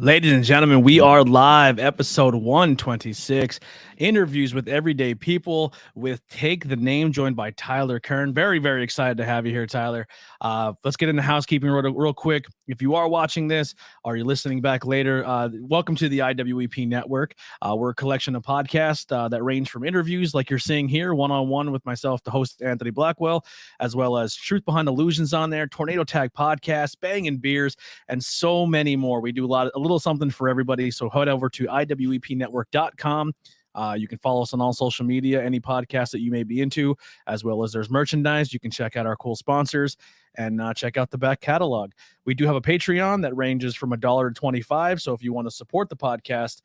Ladies and gentlemen, we are live, episode 126. Interviews with everyday people with Take the Name, joined by Tyler Kern. Very, very excited to have you here, Tyler. Let's get into housekeeping real quick. If you are watching this or you're listening back later, welcome to the IwEP network. We're a collection of podcasts that range from interviews like you're seeing here, one-on-one with myself, the host, Anthony Blackwell, as well as Truth Behind Illusions on there, Tornado Tag Podcast, Bangin' Beers, and so many more. We do a little something for everybody. So head over to IwEPnetwork.com. You can follow us on all social media, any podcast that you may be into, as well as there's merchandise. You can check out our cool sponsors and check out the back catalog. We do have a Patreon that ranges from $1 to $25. So if you want to support the podcast,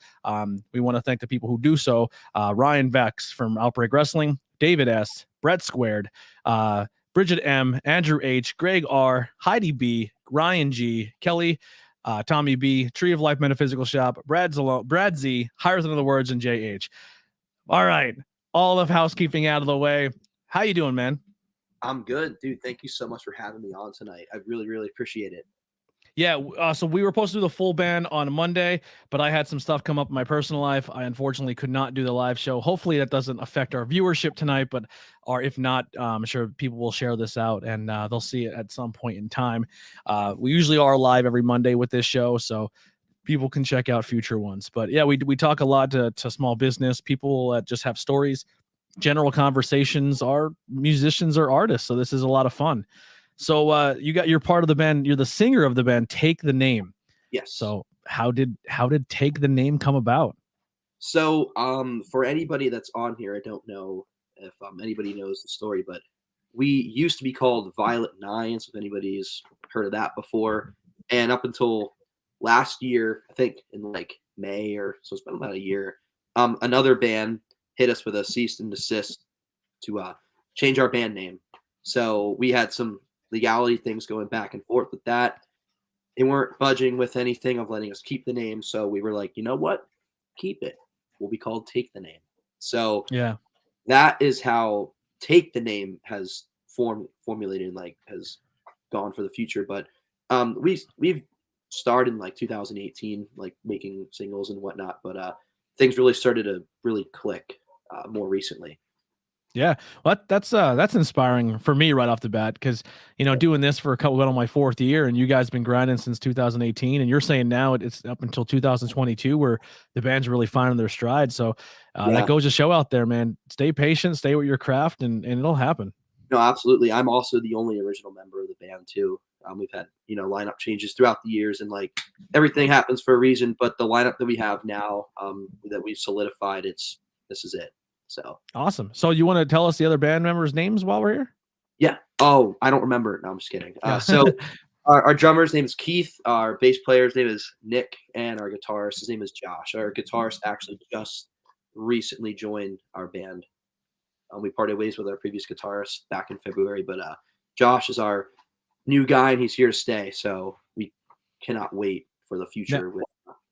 we want to thank the people who do so. Ryan Vex from Outbreak Wrestling, David S., Brett Squared, Bridget M., Andrew H., Greg R., Heidi B., Ryan G., Kelly, Tommy B., Tree of Life Metaphysical Shop, Brad Z., Higher Than Other Words, and JH. All right. All of housekeeping out of the way. How you doing, man? I'm good, dude. Thank you so much for having me on tonight. I really, really appreciate it. Yeah, so we were supposed to do the full band on Monday, but I had some stuff come up in my personal life. I unfortunately could not do the live show. Hopefully that doesn't affect our viewership tonight, or if not, I'm sure people will share this out and they'll see it at some point in time. We usually are live every Monday with this show, so people can check out future ones. But yeah, we talk a lot to small business, people that just have stories, general conversations, are musicians or artists. So this is a lot of fun. So you're part of the band. You're the singer of the band Take the Name. Yes. So how did Take the Name come about? So for anybody that's on here, I don't know if anybody knows the story, but we used to be called Violet Nines, if anybody's heard of that before. And up until last year, I think in like May or so, it's been about a year, another band hit us with a cease and desist to change our band name. So we had some legality things going back and forth with that. They weren't budging with anything of letting us keep the name. So we were like, you know what? Keep it. We'll be called Take the Name. So yeah, that is how Take the Name has formulated and like has gone for the future. But we've started in like 2018, like making singles and whatnot. But things really started to really click more recently. Yeah, well, that's inspiring for me right off the bat, because doing this for going on my fourth year, and you guys been grinding since 2018, and you're saying now it's up until 2022 where the band's really finding their stride. So that goes to show out there, man. Stay patient, stay with your craft, and it'll happen. No, absolutely. I'm also the only original member of the band too. We've had lineup changes throughout the years, and like everything happens for a reason. But the lineup that we have now, that we've solidified, this is it. So awesome. So you want to tell us the other band members' names while we're here? Yeah. Oh, I don't remember. No, I'm just kidding. So our drummer's name is Keith. Our bass player's name is Nick, and our guitarist, his name is Josh. Our guitarist actually just recently joined our band. We parted ways with our previous guitarist back in February, but Josh is our new guy, and he's here to stay. So we cannot wait for the future.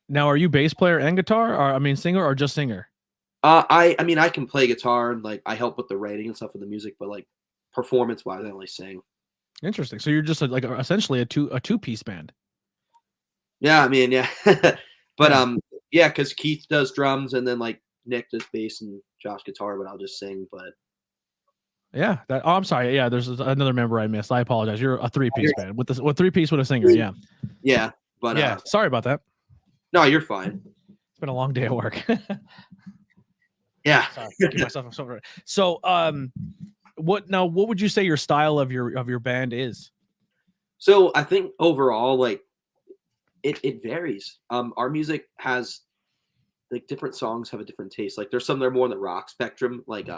Now, are you bass player and guitar, or singer, or just singer? I mean, I can play guitar and like I help with the writing and stuff for the music, but like performance-wise, I only sing. Interesting. So you're just essentially a two-piece band. Yeah, I mean, yeah, but yeah, because Keith does drums and then like Nick does bass and Josh guitar, but I'll just sing. But yeah, I'm sorry. Yeah, there's another member I missed. I apologize. You're a three-piece band with three-piece with a singer. Yeah. Yeah, but yeah. Sorry about that. No, you're fine. It's been a long day at work. Yeah. Sorry, give myself some. So, what would you say your style of your band is? So I think overall, like it varies. Our music has like different songs have a different taste. Like there's some that are more on the rock spectrum, like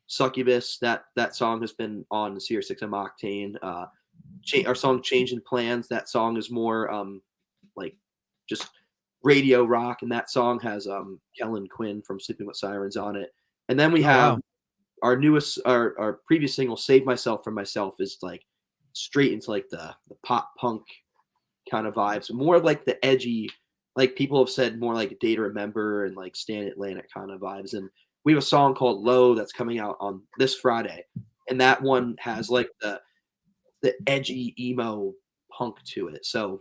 Succubus. That song has been on Sirius XM Octane. Our song Changing Plans. That song is more like just radio rock, and that song has Kellen Quinn from Sleeping with Sirens on it. And then we have our newest, our previous single, Save Myself from Myself, is like straight into like the pop punk kind of vibes, more of like the edgy, like people have said more like Day to Remember and like Stand Atlantic kind of vibes. And we have a song called Low that's coming out on this Friday, and that one has like the edgy emo punk to it. So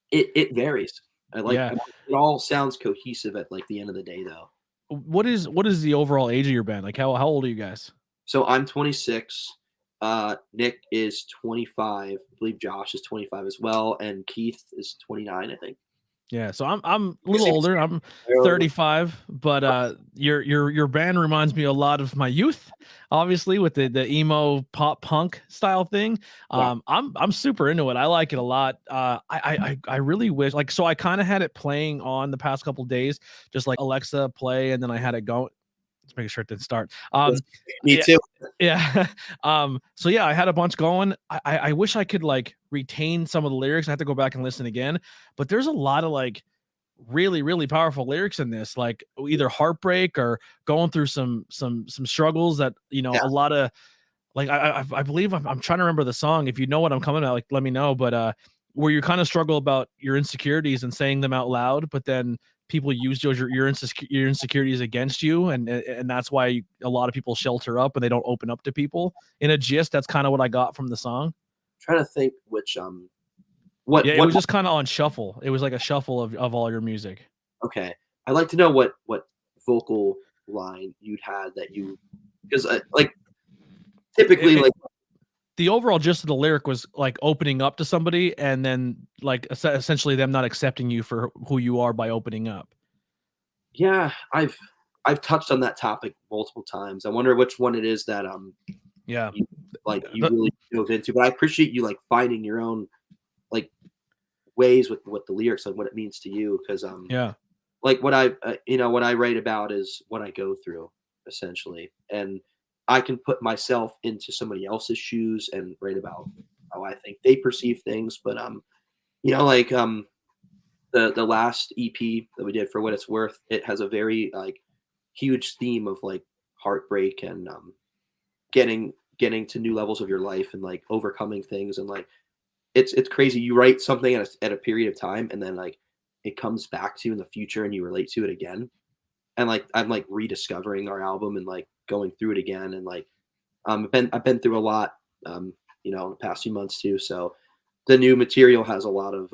it varies. Yeah. It all sounds cohesive at like the end of the day though. What is the overall age of your band? Like how old are you guys? So I'm 26. Nick is 25. I believe Josh is 25 as well, and Keith is 29. I think. Yeah, so I'm a You little seem older. I'm fairly- 35, but your band reminds me a lot of my youth, obviously with the emo pop punk style thing. Yeah, I'm super into it. I like it a lot. I really wish like so I kind of had it playing on the past couple days, just like Alexa play, and then I had it go. Let's make sure it didn't start. yes, me Yeah, too. yeah. So yeah, I had a bunch going. I wish I could like retain some of the lyrics. I have to go back and listen again, but there's a lot of like really really powerful lyrics in this, like either heartbreak or going through some struggles that Yeah, a lot of like I believe I'm trying to remember the song. If you know what I'm coming at, like let me know. But where you kind of struggle about your insecurities and saying them out loud, but then people use your insecurities against you, and that's why a lot of people shelter up and they don't open up to people. In a gist, that's kind of what I got from the song. trying to think which Yeah, it what was just kind of on shuffle. It was like a shuffle of all your music. okay. I'd like to know what vocal line you'd had that you because like typically It, like the overall gist of the lyric was like opening up to somebody and then like essentially them not accepting you for who you are by opening up. yeah, I've touched on that topic multiple times. I wonder which one it is that Yeah. you you The- really dove into. But I appreciate you like finding your own like ways with what the lyrics and what it means to you because yeah. like what I what I write about is what I go through essentially, and I can put myself into somebody else's shoes and write about how I think they perceive things. But like the last EP that we did for what it's worth, it has a very like huge theme of like heartbreak and getting to new levels of your life and like overcoming things and like it's crazy. You write something at a period of time and then like it comes back to you in the future and you relate to it again. And like I'm like rediscovering our album and like going through it again and like I've been through a lot in the past few months too. So the new material has a lot of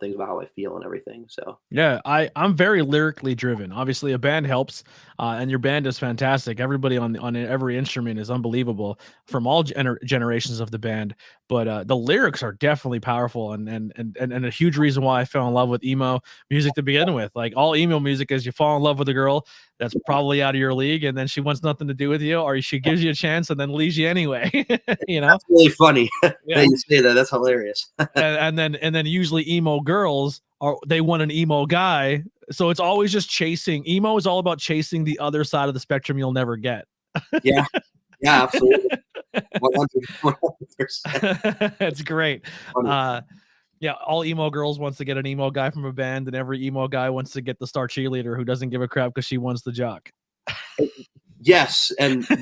things about how I feel and everything. So Yeah, I'm very lyrically driven. Obviously, a band helps, and your band is fantastic. Everybody on every instrument is unbelievable from all generations of the band. But the lyrics are definitely powerful, and a huge reason why I fell in love with emo music to begin with. Like all emo music is you fall in love with a girl that's probably out of your league, and then she wants nothing to do with you, or she gives you a chance and then leaves you anyway. you know? that's really funny that Yeah. you say that. That's hilarious. And then usually emo girls are they want an emo guy, so it's always just chasing. Emo is all about chasing the other side of the spectrum you'll never get. Yeah, yeah, absolutely. 100%. It's great. Funny. Yeah, all emo girls wants to get an emo guy from a band, and every emo guy wants to get the star cheerleader who doesn't give a crap because she wants the jock. Yes, and you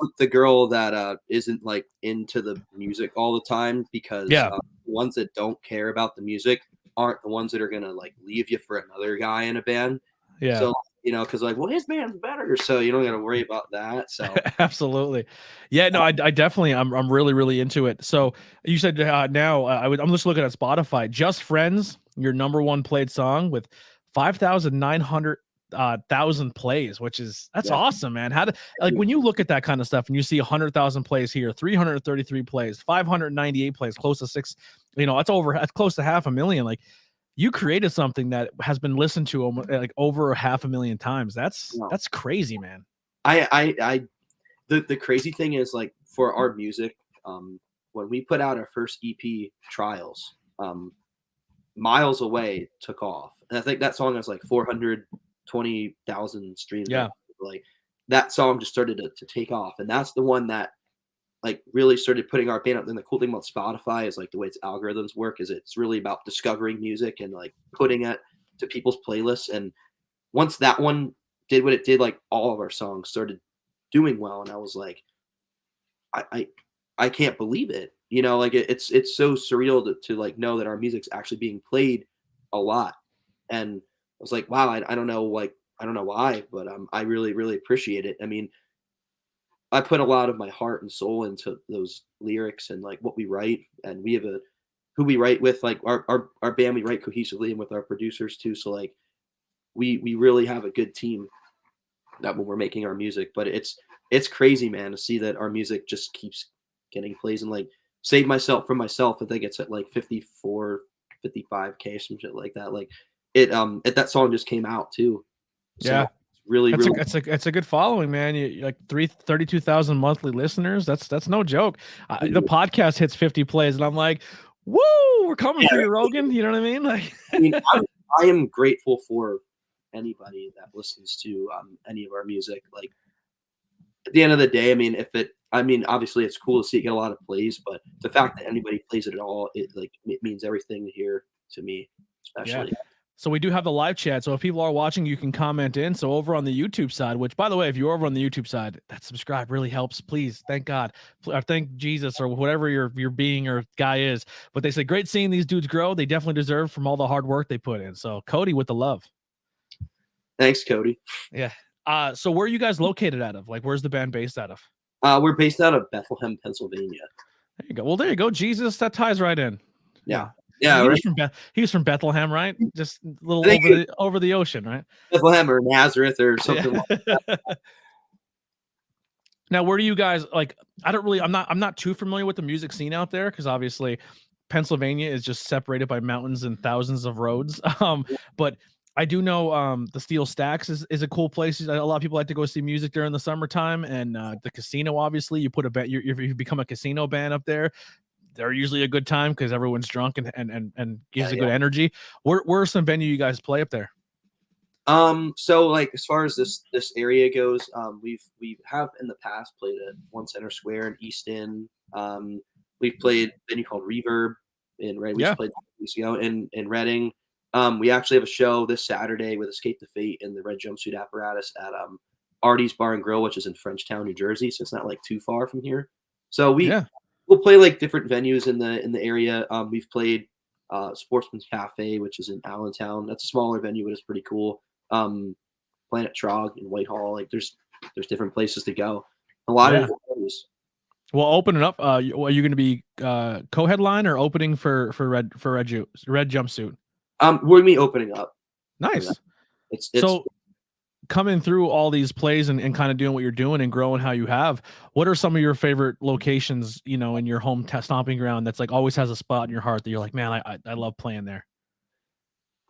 want the girl that isn't like into the music all the time because Yeah, the ones that don't care about the music aren't the ones that are gonna like leave you for another guy in a band. yeah. So because like, well, his band's better, so you don't got to worry about that. So Absolutely. Yeah, no, I definitely I'm really really into it. So you said now I'm just looking at Spotify. Just Friends, your number one played song with 5,900 thousand plays, which is that's yeah, awesome, man. How do like when you look at that kind of stuff and you see 100,000 plays here, 333 plays, 598 plays, close to six, that's close to half a million. Like you created something that has been listened to like over half a million times. That's no. that's crazy, man. I the crazy thing is like for our music, when we put out our first EP Trials, Miles Away took off, and I think that song has like 420,000 streams. Right Yeah. now. Like that song just started to take off, and that's the one that like really started putting our band up. And the cool thing about Spotify is like the way its algorithms work is it's really about discovering music and like putting it to people's playlists. And once that one did what it did, like all of our songs started doing well, and I was like, I I, I can't believe it. Like it's so surreal to like know that our music's actually being played a lot. And I was like, wow, I don't know, like I don't know why, but I really really appreciate it. I mean, I put a lot of my heart and soul into those lyrics and like what we write, and we have a who we write with, like our band, we write cohesively and with our producers too. So like we really have a good team that when we're making our music. But it's crazy, man, to see that our music just keeps getting plays and like Save Myself from Myself. I think it's at like 54, 55K, some shit like that. Like that song just came out too. So Yeah. really, It's really it's a good following, man. You like 32,000 monthly listeners. That's no joke. The podcast hits 50 plays, and I'm like, woo, we're coming for you, Rogan. You know what I mean? Like, I mean, I am grateful for anybody that listens to any of our music. Like at the end of the day, I mean, obviously it's cool to see it get a lot of plays, but the fact that anybody plays it at all, it means everything here to me, yeah. especially. So we do have the live chat. So if people are watching, you can comment in. So over on the YouTube side, which by the way, if you're over on the YouTube side, that subscribe really helps. Please, thank God, or thank Jesus, or whatever your being or guy is. But they say great seeing these dudes grow. They definitely deserve from all the hard work they put in. So Cody with the love. Thanks, Cody. Yeah. So where are you guys located out of? Like, where's the band based out of? We're based out of Bethlehem, Pennsylvania. There you go. Well, there you go. Jesus, that ties right in. Yeah. He Right. was from he was from Bethlehem, right? Just a little over the ocean, right? Bethlehem or Nazareth or something like that. Now, where do you guys like? I'm not too familiar with the music scene out there because obviously Pennsylvania is just separated by mountains and thousands of roads. But I do know the Steel Stacks is a cool place. A lot of people like to go see music during the summertime, and the casino. Obviously, you put a band. If you become a casino band up there, they're usually a good time because everyone's drunk and gives a good energy. Where are some venue you guys play up there? So like as far as this area goes, we have in the past played at One Center Square in Easton. We've played a venue called Reverb in Reading. We just played weeks ago in Reading. We actually have a show this Saturday with Escape the Fate and the Red Jumpsuit Apparatus at Artie's Bar and Grill, which is in Frenchtown, New Jersey. So it's not like too far from here. So we'll play like different venues in the area. We've played Sportsman's Cafe, which is in Allentown. That's a smaller venue, but it's pretty cool. Planet Trog in Whitehall. Like there's different places to go. A lot of different venues. Well, open it up. Are you going to be co-headline or opening for Red Jumpsuit? We're gonna be opening up. Nice. It's so coming through all these plays and kind of doing what you're doing and growing how you have. What are some of your favorite locations? You know, in your home stomping ground that's like always has a spot in your heart that you're like, man, I love playing there.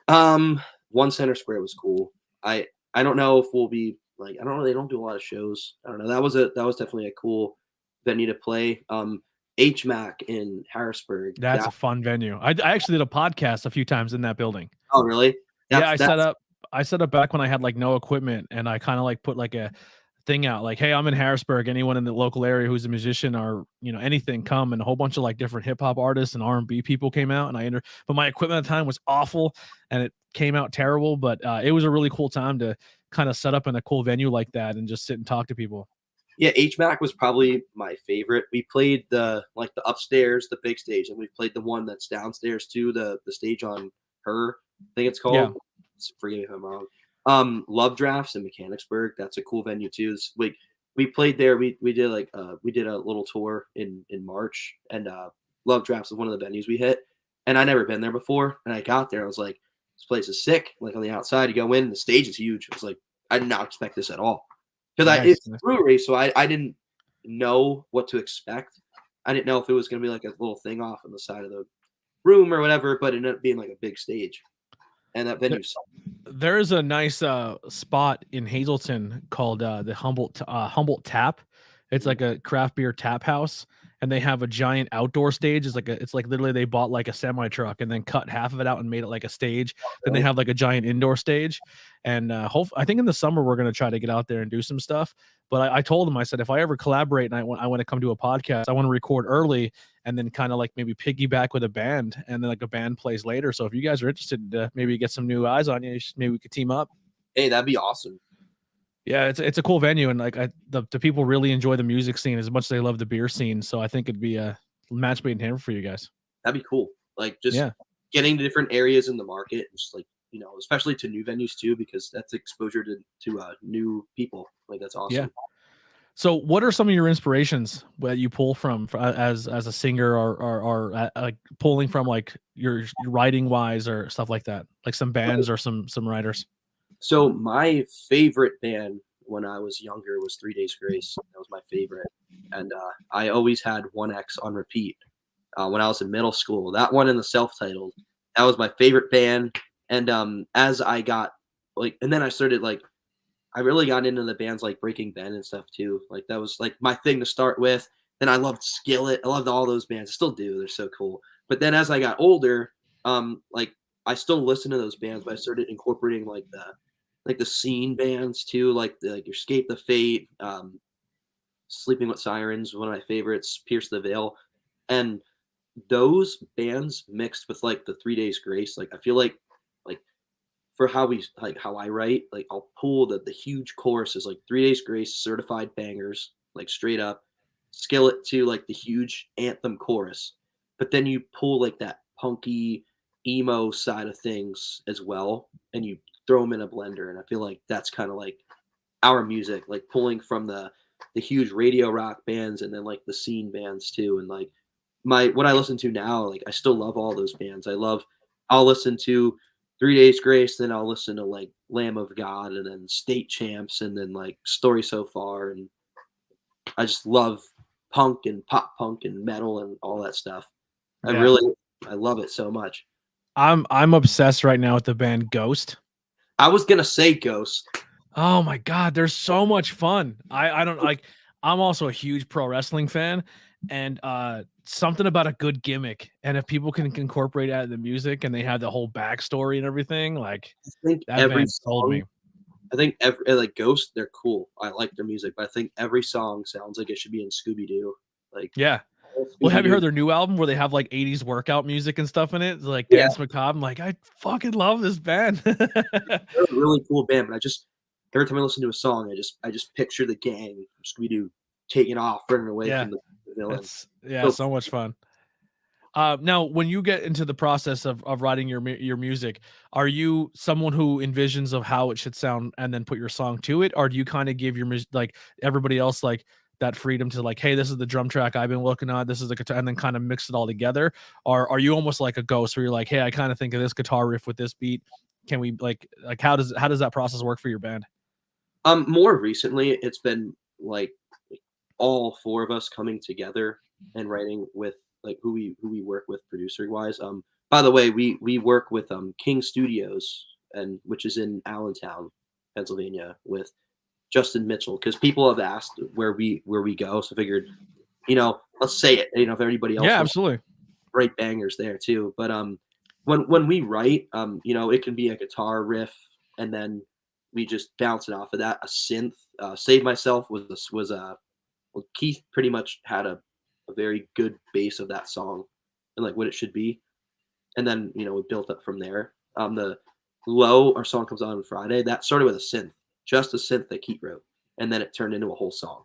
One Center Square was cool. I don't know if we'll be like I don't know. They don't do a lot of shows. I don't know. That was definitely a cool venue to play. HMAC in Harrisburg. That's a fun venue. I actually did a podcast a few times in that building. Oh, really? I set up back when I had like no equipment, and I kind of like put like a thing out like, hey, I'm in Harrisburg. Anyone in the local area who's a musician or anything, come. And a whole bunch of like different hip hop artists and R&B people came out, and but my equipment at the time was awful and it came out terrible. But it was a really cool time to kind of set up in a cool venue like that and just sit and talk to people. Yeah, HMAC was probably my favorite. We played the upstairs, the big stage, and we played the one that's downstairs too, the stage on Her, I think it's called. Yeah. Forgive me if I'm wrong. Love Drafts in Mechanicsburg. That's a cool venue too. We played there. We did we did a little tour in March, and Love Drafts was one of the venues we hit. And I never been there before. And I got there, I was like, this place is sick. Like on the outside, you go in, the stage is huge. I was like, I did not expect this at all. Because it's a brewery, so I didn't know what to expect. I didn't know if it was going to be like a little thing off on the side of the room or whatever, but it ended up being like a big stage. And that venue. There is a nice spot in Hazleton called the Humboldt Tap. It's like a craft beer tap house, and they have a giant outdoor stage. It's like literally they bought like a semi truck and then cut half of it out and made it like a stage. Then they have like a giant indoor stage, and I think in the summer we're gonna try to get out there and do some stuff. But I told him, I said, if I ever collaborate and I want to come to a podcast, I want to record early and then kind of like maybe piggyback with a band, and then like a band plays later. So if you guys are interested to maybe get some new eyes on you, maybe we could team up. Hey, that'd be awesome. Yeah, it's a cool venue, and like the people really enjoy the music scene as much as they love the beer scene. So I think it'd be a match made in heaven for you guys. That'd be cool. Like just getting to different areas in the market, and just like especially to new venues too, because that's exposure to new people. Like that's awesome. Yeah. So, what are some of your inspirations that you pull from as a singer, or like pulling from like your writing wise or stuff like that? Like some bands or some writers. So my favorite band when I was younger was 3 Days Grace. That was my favorite, and I always had 1X on repeat when I was in middle school. That one and the self-titled. That was my favorite band. And as I got like, and then I started like, I really got into the bands like Breaking Ben and stuff too. Like that was like my thing to start with. Then I loved Skillet. I loved all those bands. I still do. They're so cool. But then as I got older, like I still listen to those bands, but I started incorporating like the scene bands too, like Escape the Fate, Sleeping with Sirens, one of my favorites, Pierce the Veil, and those bands mixed with like the 3 Days Grace. Like I feel like for how I write, like I'll pull the huge choruses like 3 Days Grace, certified bangers, like straight up, Skillet to like the huge anthem chorus, but then you pull like that punky emo side of things as well, and you throw them in a blender, and I feel like that's kind of like our music, like pulling from the huge radio rock bands and then like the scene bands too, and like my what I listen to now, like I still love all those bands. I'll listen to 3 Days Grace, then I'll listen to like Lamb of God and then State Champs and then like Story So Far, and I just love punk and pop punk and metal and all that stuff. I Yeah, really I love it so much. I'm obsessed right now with the band Ghost. I was gonna say Ghost. Oh my god, they're so much fun. I don't like I'm also a huge pro wrestling fan, and something about a good gimmick, and if people can incorporate that in the music and they have the whole backstory and everything, like I think that every band sold song me. I think every like Ghost, they're cool. I like their music, but I think every song sounds like it should be in Scooby Doo. Like Yeah. Well, have Scooby you heard Doo. their new album where they have like 80s workout music and stuff in it? It's like Yeah, Dance Macabre. I'm like, I fucking love this band. they're a really cool band, but I just every time I listen to a song, I just picture the gang from Scooby Doo taking off, running away Yeah, from the villain. it's yeah, So so much fun. Now, when you get into the process of writing your music, are you someone who envisions of how it should sound and then put your song to it, or do you kind of give your like everybody else like that freedom to like, hey, this is the drum track I've been working on, this is the guitar, and then kind of mix it all together? Or are you almost like a Ghost where you're like, hey, I kind of think of this guitar riff with this beat? Can we like how does that process work for your band? more recently, it's been like all four of us coming together and writing with like who we work with producer wise. By the way, we work with King Studios and which is in Allentown, Pennsylvania, with Justin Mitchell because people have asked where we go. So I figured, let's say it. If everybody else Yeah, wants to absolutely. write bangers there too. But when we write, it can be a guitar riff and then we just bounce it off of that. A synth. Save Myself was a well, Keith pretty much had a very good base of that song and like what it should be. And then, we built up from there. The Low, our song comes out on Friday, that started with a synth, just a synth that Keith wrote. And then it turned into a whole song.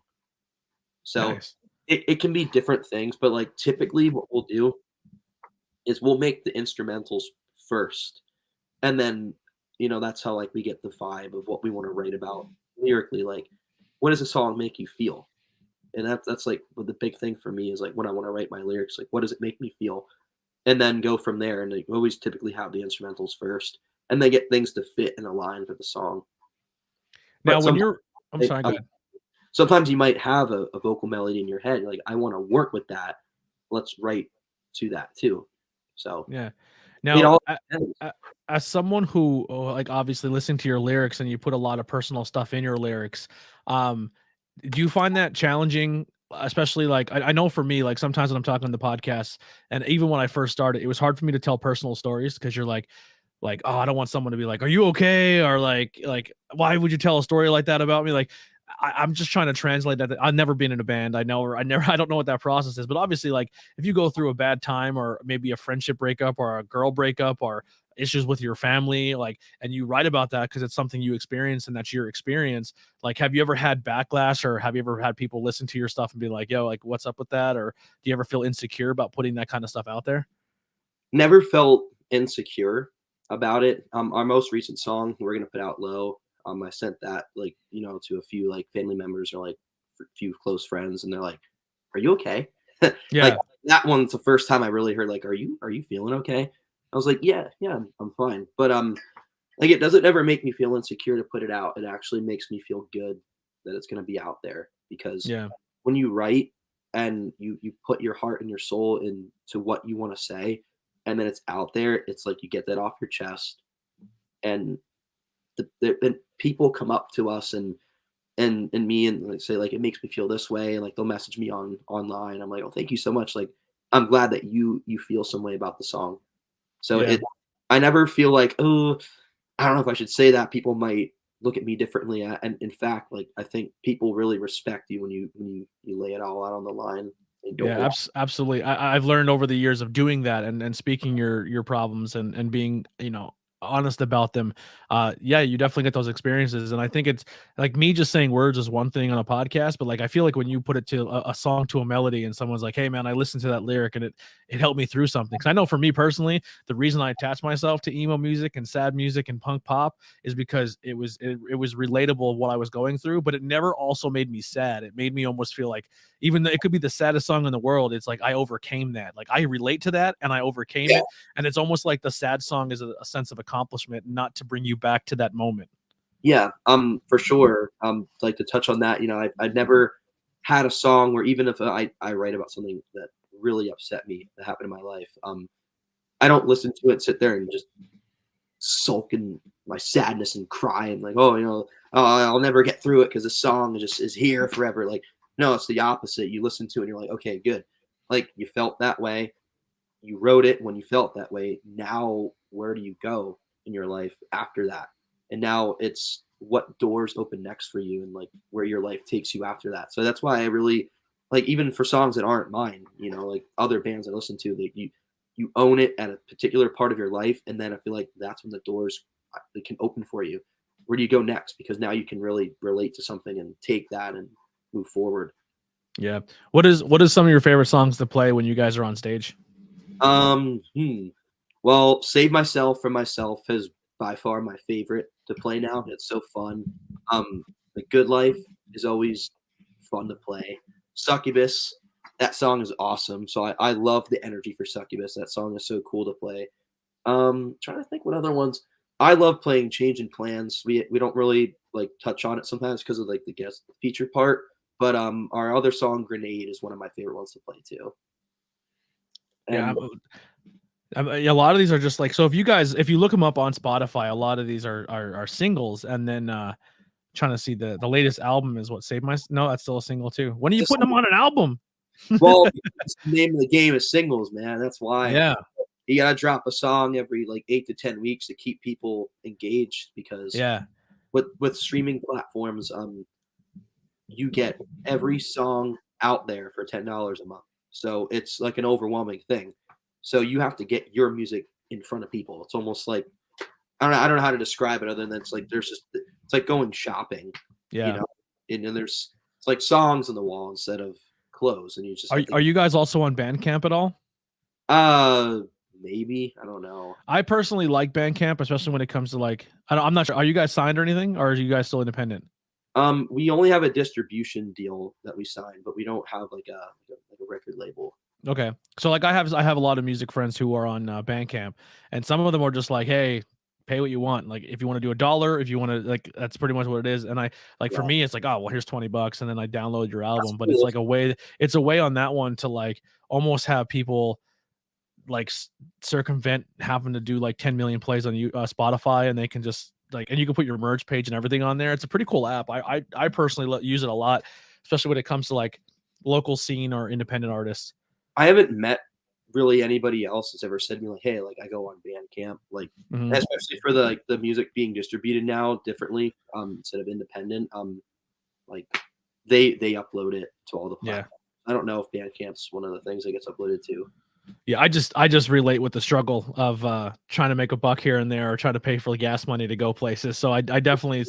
So Nice. it can be different things, but like typically what we'll do is we'll make the instrumentals first. And then, that's how like we get the vibe of what we want to write about lyrically. Like, what does a song make you feel? And that's like what the big thing for me is like when I want to write my lyrics, like what does it make me feel? And then go from there. And like, we always typically have the instrumentals first, and they get things to fit and align with the song. Now, But when sometimes, you're I'm sorry, go ahead. sometimes you might have a vocal melody in your head. Like I want to work with that. Let's write to that too. So Yeah. it Now, all depends. as someone who like obviously listening to your lyrics and you put a lot of personal stuff in your lyrics, um, do you find that challenging? Especially like I know for me, like sometimes when I'm talking on the podcast, and even when I first started, it was hard for me to tell personal stories because you're like, oh, I don't want someone to be like, "Are you okay?" Or like, "Why would you tell a story like that about me?" Like, I'm just trying to translate that. I've never been in a band. I don't know what that process is. But obviously, like, if you go through a bad time or maybe a friendship breakup or a girl breakup or issues with your family, like, and you write about that because it's something you experience and that's your experience. Like, have you ever had backlash or have you ever had people listen to your stuff and be like, "Yo, like, what's up with that?" Or do you ever feel insecure about putting that kind of stuff out there? Never felt insecure about it. Our most recent song we're gonna put out Low. I sent that like to a few like family members or like few close friends, and they're like, "Are you okay?" Like Yeah. that one's the first time I really heard like, "Are you feeling okay?" I was like, "Yeah, yeah, I'm fine." But like it doesn't ever make me feel insecure to put it out. It actually makes me feel good that it's gonna be out there because Yeah. when you write and you put your heart and your soul into what you want to say, and then it's out there, it's like you get that off your chest, and and people come up to us and me and like say like it makes me feel this way, and like they'll message me online. I'm like, oh, thank you so much. Like I'm glad that you feel some way about the song. So Yeah. I never feel like, oh, I don't know if I should say that. People might look at me differently. And in fact, like I think people really respect you when you lay it all out on the line and don't Yeah, lie. absolutely. I've learned over the years of doing that and speaking your problems and being, honest about them. Yeah, you definitely get those experiences. And I think it's like me just saying words is one thing on a podcast, but like I feel like when you put it to a song to a melody and someone's like, hey man, I listened to that lyric and it helped me through something. Cause I know for me personally, the reason I attach myself to emo music and sad music and punk pop is because it was relatable what I was going through, but it never also made me sad. It made me almost feel like even though it could be the saddest song in the world, it's like I overcame that. Like I relate to that and I overcame Yeah. it. And it's almost like the sad song is a sense of accomplishment, not to bring you back to that moment. Yeah, for sure. Like to touch on that, I've never had a song where even if I write about something that really upset me that happened in my life, I don't listen to it, sit there and just sulk in my sadness and cry and like, oh, oh, I'll never get through it because the song just is here forever. Like, no, it's the opposite. You listen to it and you're like, okay, good. Like you felt that way. You wrote it when you felt that way. Now, where do you go in your life after that? And now it's what doors open next for you and like where your life takes you after that. So that's why I really like even for songs that aren't mine, like other bands I listen to, like you own it at a particular part of your life, and then I feel like that's when the doors they can open for you. Where do you go next? Because now you can really relate to something and take that and move forward. Yeah. What is some of your favorite songs to play when you guys are on stage? Um, hmm. Well, Save Myself from Myself is by far my favorite to play now. It's so fun. The Good Life is always fun to play. Succubus, that song is awesome. So I love the energy for Succubus. That song is so cool to play. Trying to think what other ones. I love playing Changing Plans. We don't really like touch on it sometimes because of like the guest feature part. But our other song Grenade is one of my favorite ones to play too. Yeah. And A lot of these are just like, so if you look them up on Spotify, a lot of these are singles. And then trying to see the latest album is what Save My, no, that's still a single too. When are you just putting them on an album? well, because the name of the game is singles, man. That's why Yeah. you gotta drop a song every like 8 to 10 weeks to keep people engaged. Because Yeah. with streaming platforms, you get every song out there for $10 a month. So it's like an overwhelming thing. So you have to get your music in front of people. It's almost like I don't know how to describe it other than it's like it's like going shopping, you Yeah. know, and there's it's like songs on the wall instead of clothes, and you just Are have to are you guys also on Bandcamp at all? uh maybe I don't know. I personally like Bandcamp, especially when it comes to like, I'm not sure. Are you guys signed or anything, or are you guys still independent? We only have a distribution deal that we signed, but we don't have like a record label. Okay, so like I have a lot of music friends who are on Bandcamp, and some of them are just like, hey, pay what you want. Like if you want to do $1, if you want to, like that's pretty much what it is. And I like for Yeah, me, it's like, oh well, here's $20, and then I download your that's album. But it's cool. like a way, it's a way on that one to like almost have people like circumvent having to do like 10 million plays on Spotify, and they can just like, and you can put your merge page and everything on there. It's a pretty cool app. I personally use it a lot, especially when it comes to like local scene or independent artists. I haven't met really anybody else that's ever said to me like, "Hey, like I go on Bandcamp," like Mhm. especially for the music being distributed now differently instead of independent. Like they upload it to all the Yeah. platforms. I don't know if Bandcamp's one of the things that gets uploaded to. Yeah, I just relate with the struggle of trying to make a buck here and there or try to pay for the gas money to go places. So I definitely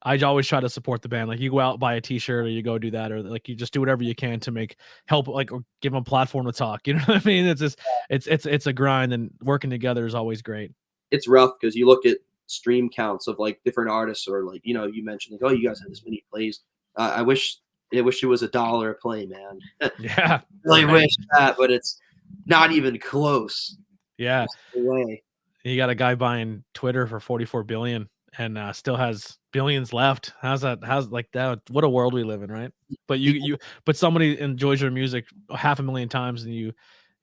I always try to support the band. Like you go out buy a t-shirt or you go do that or like you just do whatever you can to make help like or give them a platform to talk. You know what I mean? It's just it's a grind and working together is always great. It's rough because you look at stream counts of like different artists or like you mentioned like, oh, you guys had this many plays. I wish I wish it was $1 a play, man. Yeah. Really Right. wish that, but it's not even close. Yeah. There's no way. You got a guy buying Twitter for 44 billion and still has billions left. How's that? How's like that? What a world we live in, right? But but somebody enjoys your music 500,000 times and you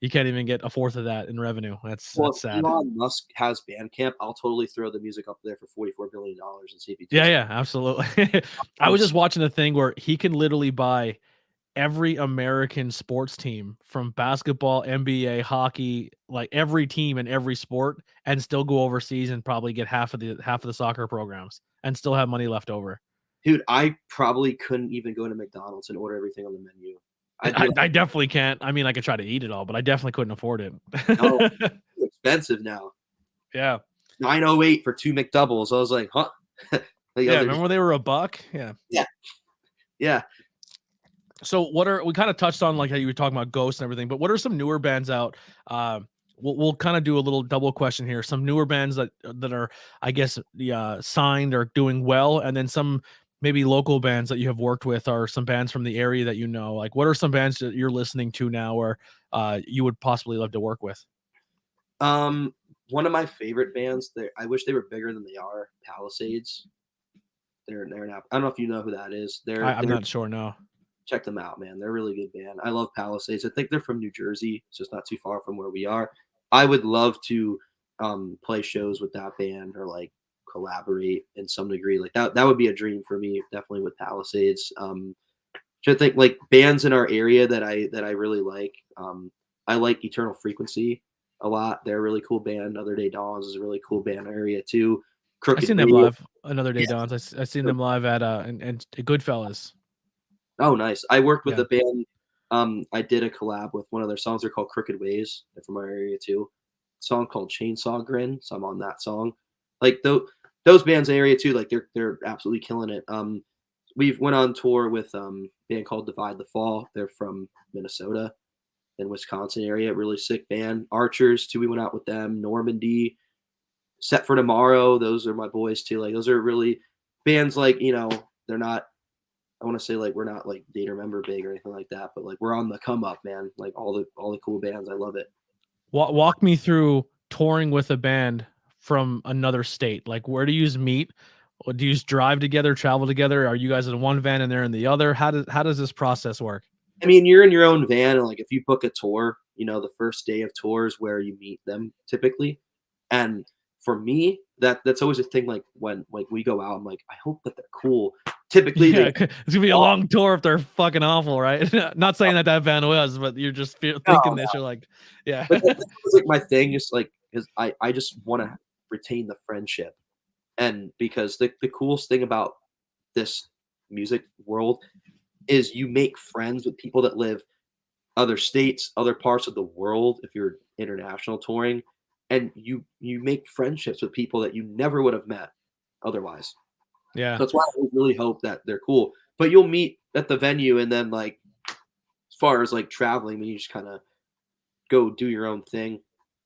can't even get a fourth of that in revenue. That's Well, if sad. Elon Musk has Bandcamp, I'll totally throw the music up there for $44 billion and see if he Yeah, takes it. yeah, absolutely. I was just watching a thing where he can literally buy every American sports team from basketball, NBA, hockey, like every team in every sport, and still go overseas and probably get half of the soccer programs and still have money left over. Dude, I probably couldn't even go to McDonald's and order everything on the menu. I'd be I like, definitely can't. I mean, I could try to eat it all, but I definitely couldn't afford no, it. it's expensive now. Yeah. 908 for 2 McDoubles. I was like, huh? The Yeah, other remember they were $1? Yeah. Yeah. Yeah. So we kind of touched on like how you were talking about ghosts and everything, but what are some newer bands out? We'll kind of do a little double question here. Some newer bands that are, I guess, signed or doing well, and then some maybe local bands that you have worked with, or some bands from the area that you know. Like, what are some bands that you're listening to now, or you would possibly love to work with? One of my favorite bands, I wish they were bigger than they are, Palisades. They're now. I don't know if you know who that is. I'm not sure. No. Check them out, man. They're a really good band. I love Palisades. I think they're from New Jersey, so it's not too far from where we are. I would love to play shows with that band or like collaborate in some degree. Like that would be a dream for me, definitely with Palisades. I think like bands in our area that I really like. I like Eternal Frequency a lot. They're a really cool band. Other Day Dawns is a really cool band area too. I Crooked seen them Radio. live. Another Day Dawns. I seen them live at and Goodfellas. Oh, nice. I worked with Yeah. a band. I did a collab with one of their songs. They're called Crooked Ways. They're from our area too. A song called Chainsaw Grin. So I'm on that song. Like those bands in the area too. Like they're absolutely killing it. We've went on tour with a band called Divide the Fall. They're from Minnesota and Wisconsin area. Really sick band. Archers too. We went out with them. Normandy. Set for Tomorrow. Those are my boys too. Like those are really bands. Like they're not. I want to say like we're not like Date Remember big or anything like that, but like we're on the come up, man. Like all the cool bands. I love it. Walk me through touring with a band from another state. Like, where do you meet? Or do you drive together, travel together? Are you guys in one van and they're in the other? How does this process work? I mean, you're in your own van, and like if you book a tour, the first day of tours where you meet them typically. And for me, that's always a thing. Like when like we go out, I'm like, I hope that they're cool. Typically, Yeah, it's gonna be a long tour if they're fucking awful, right? Not saying that band was, but you're just thinking this. You're like, yeah, but that's like my thing, just like because I just want to retain the friendship, and because the coolest thing about this music world is you make friends with people that live other states, other parts of the world if you're international touring, and you make friendships with people that you never would have met otherwise. yeah. So that's why I really hope that they're cool. But you'll meet at the venue, and then like as far as like traveling, then you just kind of go do your own thing.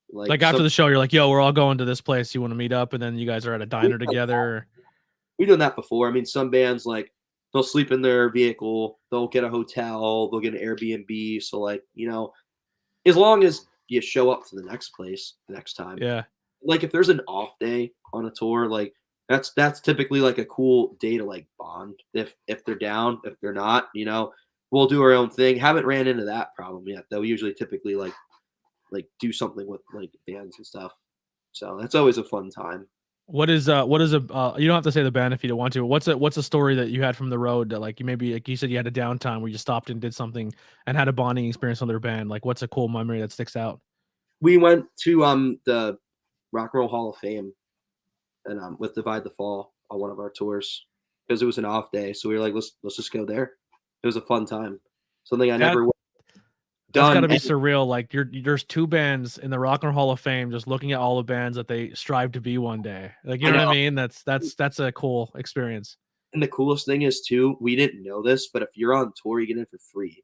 Like after the show, you're like, yo, we're all going to this place. You want to meet up, and then you guys are at a diner together. We've done that before. I mean, some bands like they'll sleep in their vehicle, they'll get a hotel, they'll get an Airbnb. So like, as long as you show up to the next place the next time. Yeah. Like if there's an off day on a tour, like that's typically like a cool day to like bond. If they're down, if they're not, we'll do our own thing. Haven't ran into that problem yet, though. We usually typically like do something with like bands and stuff. So that's always a fun time. What is you don't have to say the band if you don't want to. What's a story that you had from the road that like you maybe like you said you had a downtime where you stopped and did something and had a bonding experience with their band? Like what's a cool memory that sticks out? We went to the Rock and Roll Hall of Fame and with Divide the Fall on one of our tours because it was an off day. So we were like, let's just go there. It was a fun time. Something I never That's got to be surreal. Like there's two bands in the Rock and Roll Hall of Fame, just looking at all the bands that they strive to be one day. Like you know what I mean? That's a cool experience. And the coolest thing is too, we didn't know this, but if you're on tour, you get in for free.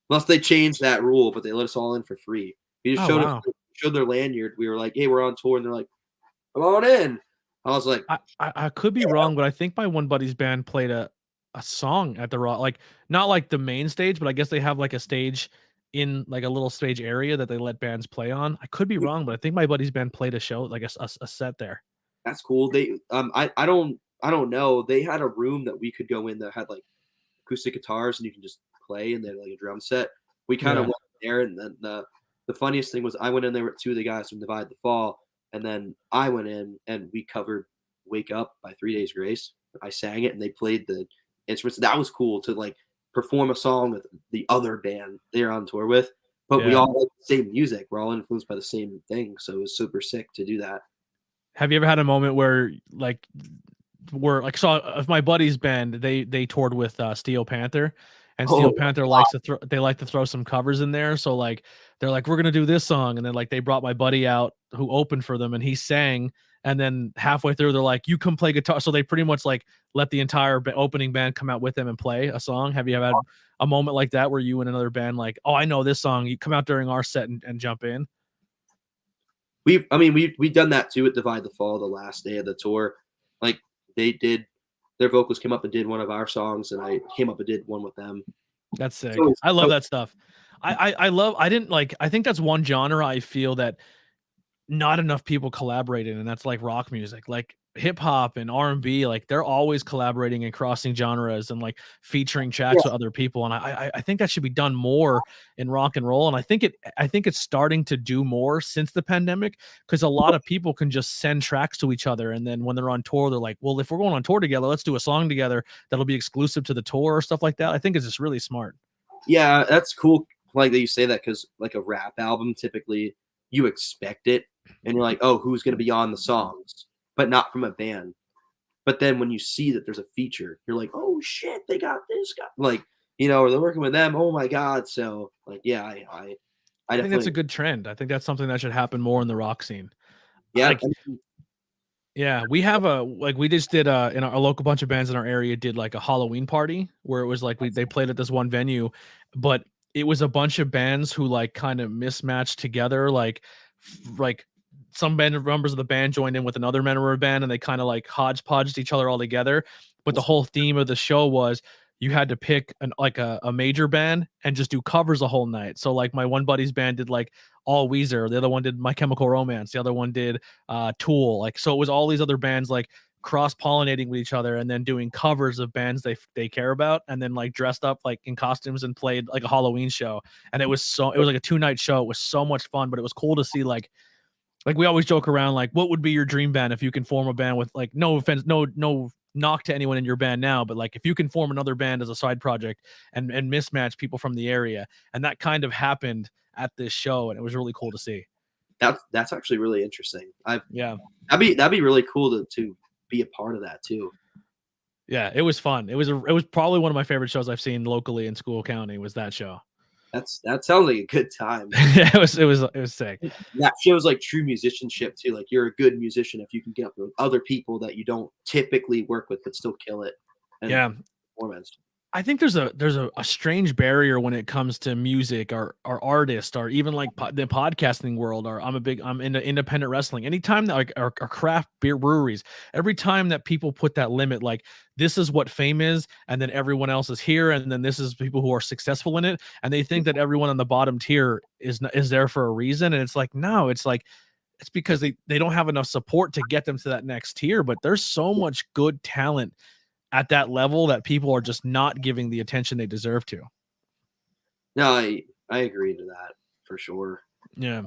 Unless they changed that rule, but they let us all in for free. We just showed their lanyard. We were like, hey, we're on tour, and they're like, come on in. I was like, I could be wrong, but I think my one buddy's band played a song at the Rock, like not like the main stage, but I guess they have like a stage in like a little stage area that they let bands play on. I could be wrong, but I think my buddy's band played a show, like a set there. That's cool. They I don't know. They had a room that we could go in that had like acoustic guitars and you can just play and then like a drum set. We kind of Yeah. went there and then the funniest thing was I went in there with two of the guys from Divide the Fall and then I went in and we covered Wake Up by 3 Days Grace. I sang it and they played the instruments. That was cool to like perform a song with the other band they're on tour with. But we Yeah. all like the same music. We're all influenced by the same thing. So it was super sick to do that. Have you ever had a moment where so of my buddy's band, they toured with Steel Panther, and Steel Oh, Panther likes to throw some covers in there. So like they're like, we're gonna do this song, and then like they brought my buddy out who opened for them, and he sang. And then halfway through, they're like, "You come play guitar." So they pretty much like let the entire opening band come out with them and play a song. Have you ever had a moment like that where you and another band like, "Oh, I know this song." You come out during our set and jump in. we've done that too at Divide the Fall, the last day of the tour. Like they did, their vocals came up and did one of our songs, and I came up and did one with them. That's sick. So, I love so that stuff. I love. I didn't like. I think that's one genre I feel that not enough people collaborate in, and that's like rock music. Like hip hop and R&B, like they're always collaborating and crossing genres and like featuring yeah, tracks with other people. And I think that should be done more in rock and roll. And I think it's starting to do more since the pandemic because a lot of people can just send tracks to each other. And then when they're on tour, they're like, well, if we're going on tour together, let's do a song together that'll be exclusive to the tour or stuff like that. I think it's just really smart. yeah, that's cool. Like that you say that because like a rap album, typically you expect it, and you're like, oh, who's gonna be on the songs, but not from a band. But then when you see that there's a feature, you're like, oh shit, they got this guy, like or they're working with them. Oh my god! So like, yeah, I I think that's a definitely, good trend. I think that's something that should happen more in the rock scene. yeah, Like yeah, we have a like we just did in our a local bunch of bands in our area did like a Halloween party where it was like they played at this one venue, but it was a bunch of bands who like kind of mismatched together, like some band members of the band joined in with another member of the band and they kind of like hodgepodged each other all together. But the whole theme of the show was you had to pick a major band and just do covers the whole night. So like my one buddy's band did like all Weezer, the other one did My Chemical Romance, the other one did Tool. Like so it was all these other bands like cross-pollinating with each other and then doing covers of bands they care about and then like dressed up like in costumes and played like a Halloween show. And it was like a 2-night show. It was so much fun, but it was cool to see like we always joke around like what would be your dream band if you can form a band with like no offense, no knock to anyone in your band now, but like if you can form another band as a side project and mismatch people from the area. And that kind of happened at this show and it was really cool to see. that's actually really interesting. Yeah. That'd be really cool to be a part of that too. Yeah, it was fun. It was probably one of my favorite shows I've seen locally in School County was that show. That sounds like a good time. Yeah, it was sick. That shows like true musicianship too. Like you're a good musician if you can get up with other people that you don't typically work with, but still kill it. And Yeah. performance. I think there's a strange barrier when it comes to music or artists or even like the podcasting world. Or I'm into independent wrestling. Anytime that like or craft beer breweries, every time that people put that limit, like this is what fame is, and then everyone else is here, and then this is people who are successful in it, and they think that everyone on the bottom tier is there for a reason, and it's like no, it's like it's because they don't have enough support to get them to that next tier. But there's so much good talent at that level that people are just not giving the attention they deserve to. No, I agree to that for sure. Yeah.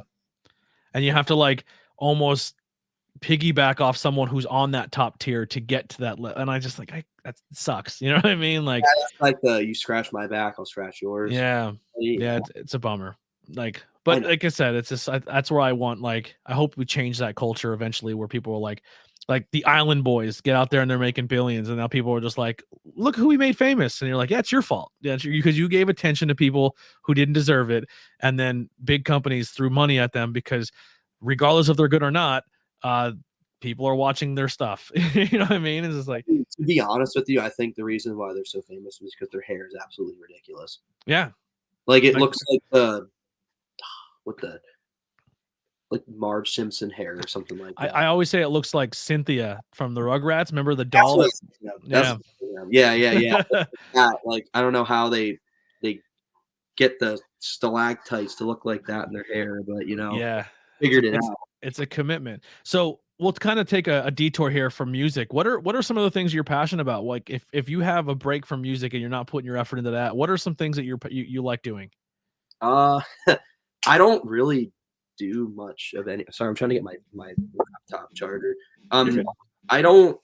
And you have to like almost piggyback off someone who's on that top tier to get to that level. And I just like that sucks. You know what I mean? Like Yeah, it's like the you scratch my back, I'll scratch yours. yeah. Yeah, Yeah, it's a bummer. Like I but know. like I said, it's just that's where I want like I hope we change that culture eventually where people are like the Island Boys get out there and they're making billions, and now people are just like, look who we made famous, and you're like, yeah, it's your fault, yeah, because you gave attention to people who didn't deserve it, and then big companies threw money at them because, regardless if they're good or not, people are watching their stuff. You know what I mean? It's just like, To be honest with you, I think the reason why they're so famous is because their hair is absolutely ridiculous. yeah, Like it like looks like the what the like Marge Simpson hair or something like that. I always say it looks like Cynthia from the Rugrats. Remember the That's doll? what That, that's yeah, Yeah. Like I don't know how they get the stalactites to look like that in their hair, but Yeah, figured it out. it's a commitment. So we'll kind of take a detour here from music. What are some of the things you're passionate about? Like if you have a break from music and you're not putting your effort into that, what are some things that you like doing? Uh, I don't really do much of any. Sorry, I'm trying to get my laptop charger. You're good. I don't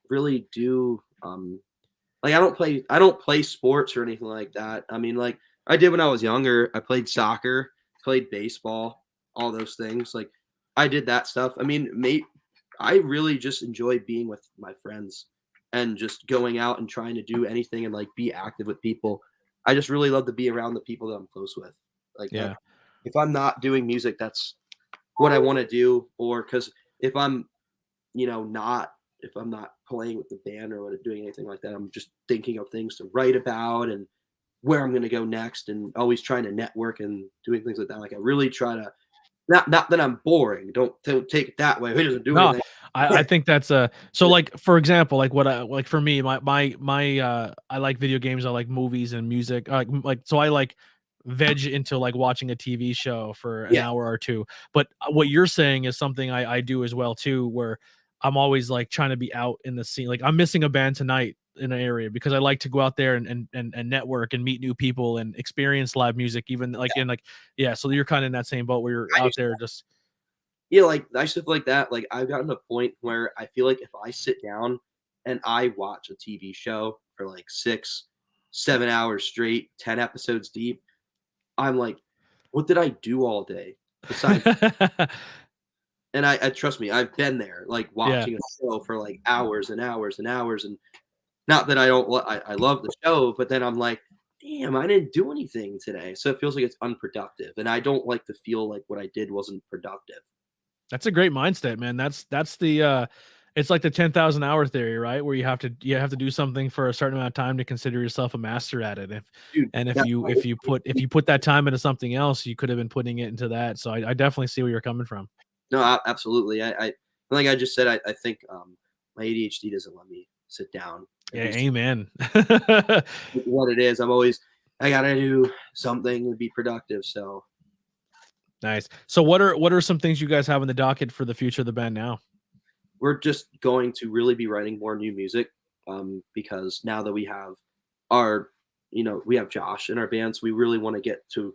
really do like I don't play sports or anything like that. I mean, like I did when I was younger. I played soccer, played baseball, all those things. Like I did that stuff. I mean, mate, I really just enjoy being with my friends and just going out and trying to do anything and like be active with people. I just really love to be around the people that I'm close with. Like that. Yeah. If I'm not doing music, that's what I want to do. Or because if I'm, not if I'm not playing with the band or doing anything like that, I'm just thinking of things to write about and where I'm going to go next, and always trying to network and doing things like that. Like I really try to not that I'm boring. Don't take it that way. He doesn't do No, anything. I think that's a so like for example, like what I like for me, my I like video games, I like movies and music. Like so I like veg into like watching a TV show for an Yeah, hour or two. But what you're saying is something I do as well too, where I'm always like trying to be out in the scene. Like I'm missing a band tonight in an area because I like to go out there and network and meet new people and experience live music, even like in like yeah. So you're kind of in that same boat where you're I out used there just like nice stuff like that. Like I've gotten to a point where I feel like if I sit down and I watch a TV show for like 6, 7 hours straight, 10 episodes deep, I'm like, what did I do all day besides? And I trust me, I've been there, like yeah. watching a show for like hours and hours and hours, and not that I don't, I love the show, but then I'm like, damn, I didn't do anything today, so it feels like it's unproductive, and I don't like to feel like what I did wasn't productive. That's a great mindset, man. That's the it's like the 10,000 hour theory, right? Where you have to do something for a certain amount of time to consider yourself a master at it. Dude, If that you put that time into something else, you could have been putting it into that. So I definitely see where you're coming from. no, absolutely. I like I just said, I think my ADHD doesn't let me sit down and Yeah, do amen. what it is. I gotta do something to be productive. So Nice. So what are some things you guys have in the docket for the future of the band now? we're just going to really be writing more new music, because now that we have our, we have Josh in our band, so we really want to get to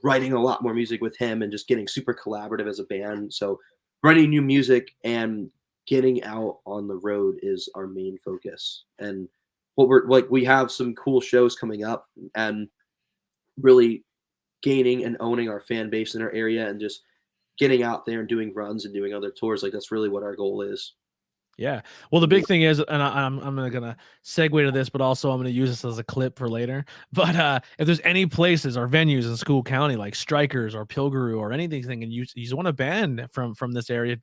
writing a lot more music with him and just getting super collaborative as a band. So writing new music and getting out on the road is our main focus. And what we're like, we have some cool shows coming up, and really gaining and owning our fan base in our area and just getting out there and doing runs and doing other tours. Like that's really what our goal is. Yeah. Well, the big thing is, and I'm gonna segue to this, but also I'm gonna use this as a clip for later. But if there's any places or venues in School County like Strikers or Pilgrim or anything, and you just want a band from this area,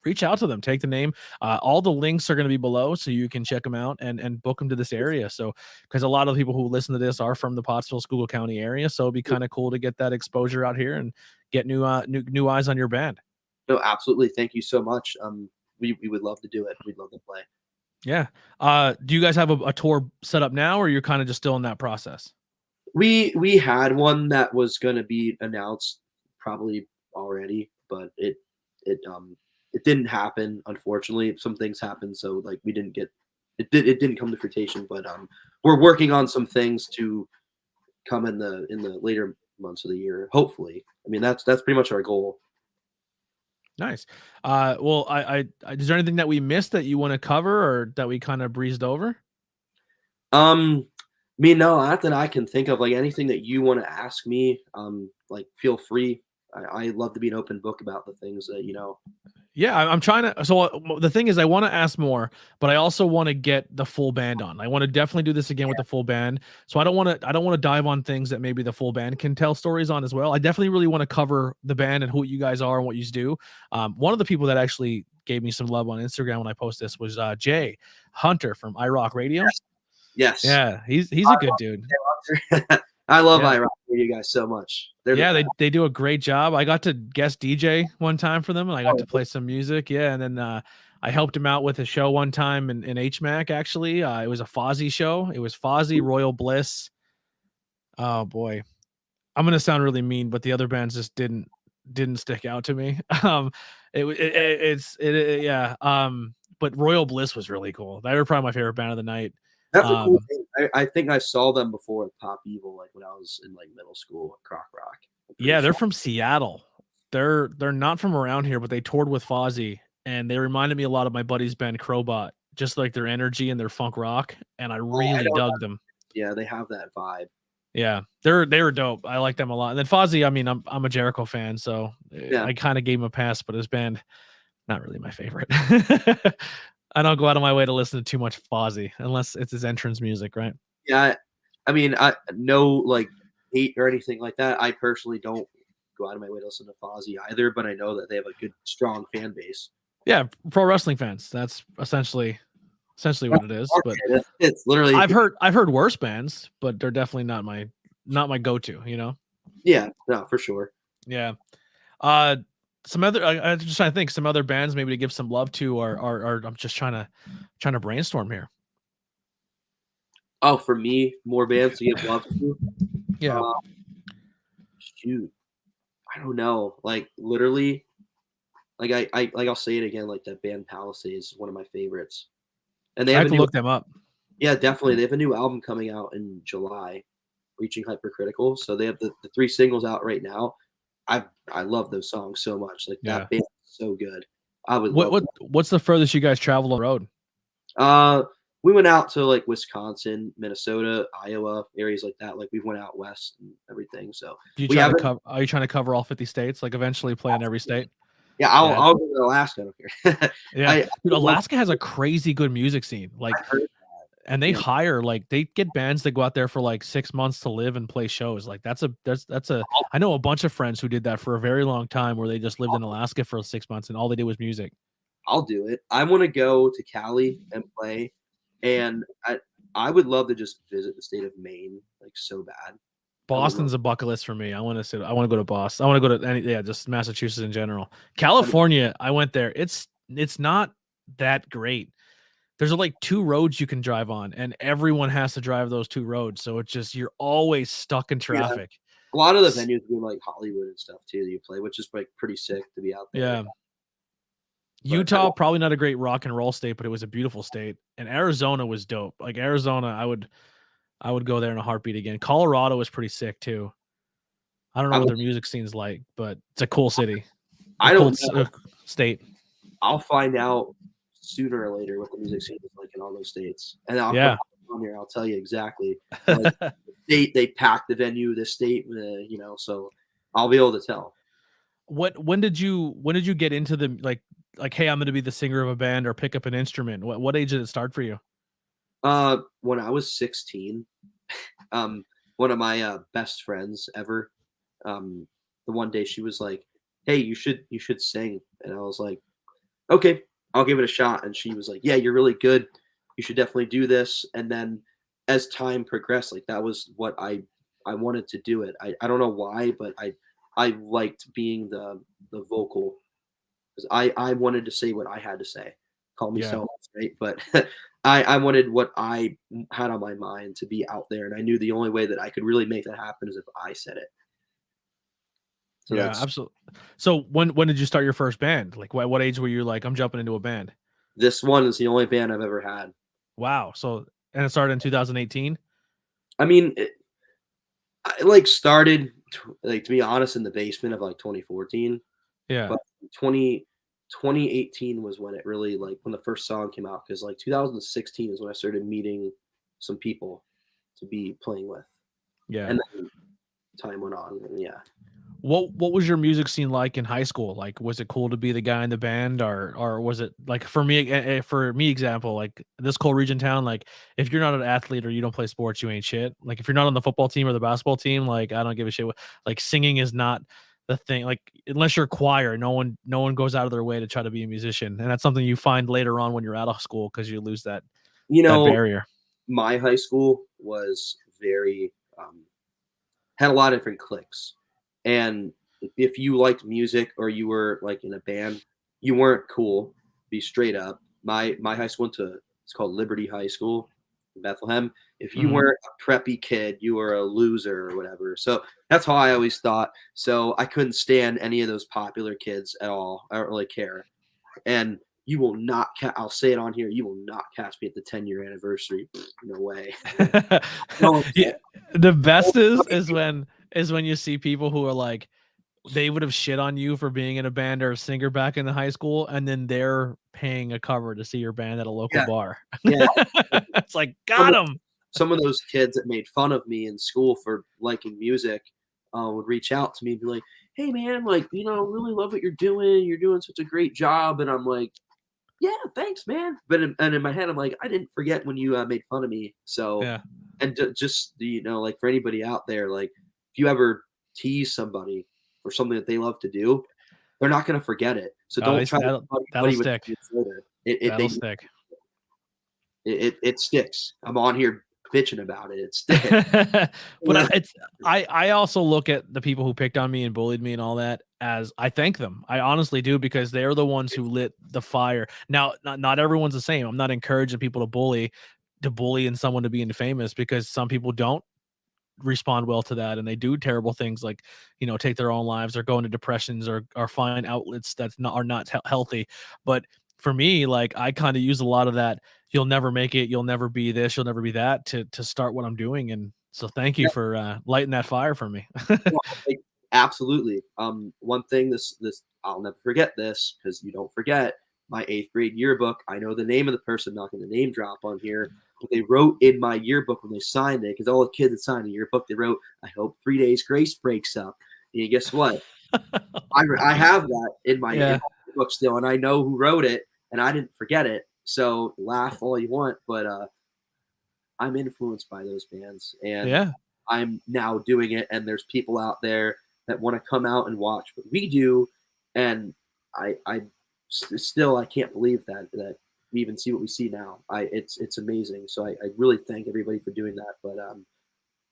reach out to them. Take the name. All the links are gonna be below, so you can check them out and book them to this area. So because a lot of people who listen to this are from the Pottsville School County area, so it'd be kind of cool to get that exposure out here and get new eyes on your band. No, absolutely. Thank you so much. We would love to do it. We'd love to play. Yeah. Do you guys have a tour set up now, or you're kind of just still in that process? We had one that was going to be announced probably already, but it didn't happen. Unfortunately, some things happened, so like we didn't get it didn't come to fruition. But we're working on some things to come in the later months of the year. Hopefully, I mean that's pretty much our goal. Nice. Well, is there anything that we missed that you want to cover or that we kind of breezed over? Me, no, not that I can think of. Like anything that you want to ask me, like feel free. I love to be an open book about the things that Yeah, I'm trying to. So the thing is, I want to ask more, but I also want to get the full band on. I want to definitely do this again with the full band. So I don't want to dive on things that maybe the full band can tell stories on as well. I definitely really want to cover the band and who you guys are and what you do. One of the people that actually gave me some love on Instagram when I post this was Jay Hunter from iRock Radio. Yes. Yeah, he's a good dude. I love Yeah. iRock you guys so much. Yeah, they do a great job. I got to guest DJ one time for them, and I got to play some music. Yeah, and then I helped him out with a show one time in HMAC. Actually, it was a Fozzy show. It was Fozzy, Royal Bliss. Oh boy, I'm gonna sound really mean, but the other bands just didn't stick out to me. Yeah. But Royal Bliss was really cool. They were probably my favorite band of the night. That's a cool Um, thing. I think I saw them before at Pop Evil, like when I was in like middle school at Croc Rock. I'm pretty yeah, they're sure. from Seattle. They're not from around here, but they toured with Fozzy, and they reminded me a lot of my buddy's band Crowbot, just like their energy and their funk rock, and I I really don't dug know. them. Yeah, they have that vibe. Yeah, they were dope. I like them a lot. And then Fozzy, I mean, I'm a Jericho fan, so Yeah. I kind of gave him a pass, but his band not really my favorite. I don't go out of my way to listen to too much Fozzy unless it's his entrance music, right? Yeah. I mean, I no like hate or anything like that. I personally don't go out of my way to listen to Fozzy either, but I know that they have a good, strong fan base. Yeah, pro wrestling fans. That's essentially what it is. But It's literally I've heard worse bands, but they're definitely not my go-to, you know? yeah, no, for sure. Yeah. Uh some other I'm just trying to think some other bands maybe to give some love to or I'm just trying to brainstorm here. Oh, for me, more bands to give love to. Yeah. Uh, shoot, I don't know. Like literally, like I'll say it again. Like that band Palisades is one of my favorites, and they I have have a to new look them up. yeah, definitely they have a new album coming out in July, Reaching Hypercritical. So they have the three singles out right now. I love those songs so much. Like Yeah. that band is so good. I would love. What's the furthest you guys traveled on the road? Uh, we went out to like Wisconsin, Minnesota, Iowa, areas like that. Like we went out west and everything. So Do you we try to haven't. cover are you trying to cover all 50 states? Like eventually play in every state? Yeah, Yeah. I'll go to Alaska. I don't care. Yeah. I Dude, would love. Alaska has a crazy good music scene. I Like heard. and they Yeah, hire like they get bands that go out there for like 6 months to live and play shows. Like that's a I'll, I know a bunch of friends who did that for a very long time where they just lived in Alaska for 6 months and all they did was music. I'll do it. I want to go to Cali and play, and I would love to just visit the state of Maine like so bad. I would love. Boston's a bucket list for me. I want to go to Boston. I want to go to any yeah, just Massachusetts in general. I mean, California, I went there. It's not that great. There's like two roads you can drive on, and everyone has to drive those two roads. So it's just you're always stuck in yeah, traffic. a lot of the S- venues do like Hollywood and stuff too that you play, which is like pretty sick to be out there. Yeah. But Utah, probably not a great rock and roll state, but it was a beautiful state. And Arizona was dope. Like Arizona, I would go there in a heartbeat again. Colorado was pretty sick too. I don't know I, what would, their music scene's like, but it's a cool city, a I cool don't know. state. I'll find out sooner or later what the music scene is like in all those states, and I'll come Yeah. on here. I'll tell you exactly. Like state they packed the venue. This state, so I'll be able to tell. When did you get into the like hey, I'm going to be the singer of a band or pick up an instrument? What age did it start for you? When I was 16, um, one of my best friends ever, the one day she was like, "Hey, you should sing," and I was like, "Okay, I'll give it a shot." And she was like, "Yeah, you're really good. You should definitely do this." And then as time progressed, like that was what I wanted to do it. I don't know why, but I liked being the vocal because I wanted to say what I had to say. Call me Yeah. selfish, right? But I wanted what I had on my mind to be out there, and I knew the only way that I could really make that happen is if I said it. So Yeah, that's absolutely. So when did you start your first band? Like what age were you like I'm jumping into a band? this one is the only band I've ever had. Wow. So and it started in 2018? I mean, I like started like to be honest in the basement of like 2014, Yeah. but 2018 was when it really like when the first song came out because like 2016 is when I started meeting some people to be playing with, Yeah. and then time went on, and yeah. What was your music scene like in high school? Like, was it cool to be the guy in the band, or was it like for me example, like this cold region town, like if you're not an athlete or you don't play sports, you ain't shit. Like if you're not on the football team or the basketball team, like I don't give a shit. Like singing is not the thing. Like unless you're choir, no one goes out of their way to try to be a musician, and that's something you find later on when you're out of school because you lose You that know, barrier. my high school was very had a lot of different cliques, and if you liked music or you were like in a band, you weren't cool. be straight up. My high school it's called Liberty High School in Bethlehem. If you Mhm. weren't a preppy kid, you were a loser or whatever. So that's how I always thought. So I couldn't stand any of those popular kids at all. I don't really care. And you will not. I'll say it on here. You will not catch me at the 10-year anniversary. No way. No, Yeah, the best is when you see people who are like they would have shit on you for being in a band or a singer back in the high school, and then they're paying a cover to see your band at a local yeah, bar. yeah. It's like, Some got of, him. some of those kids that made fun of me in school for liking music would reach out to me and be like, "Hey, man, like, really love what you're doing. You're doing such a great job." And I'm like, "Yeah, thanks, man." But in my head, I'm like, I didn't forget when you made fun of me. So, Yeah. and just like for anybody out there, like if you ever tease somebody for something that they love to do, they're not going to forget it. So Oh, don't try to be that'll buddy with stick. them further. That'll stick. It sticks. I'm on here bitching about it. It's sticking. But I also look at the people who picked on me and bullied me and all that as I thank them. I honestly do because they're the ones who lit the fire. Now, not everyone's the same. I'm not encouraging people to bully and someone to being famous because some people don't respond well to that and they do terrible things like take their own lives or go into depressions or find outlets that are not healthy. But for me, like, I kind of use a lot of that you'll never make it, you'll never be this, you'll never be that to start what I'm doing. And so thank you for lighting that fire for me. Yeah, like, absolutely. One thing this I'll never forget this because you don't forget my 8th grade yearbook. I know the name of the person, not going to name drop on here, but they wrote in my yearbook when they signed it because all the kids that signed the yearbook, they wrote, "I hope 3 days grace breaks up." And guess what? I have that in Yeah. my yearbook still, and I know who wrote it, and I didn't forget it. So laugh all you want, but I'm influenced by those bands, and Yeah. I'm now doing it. And there's people out there that want to come out and watch what we do, and I can't believe that we even see what we see now. It's amazing. So I really thank everybody for doing that. But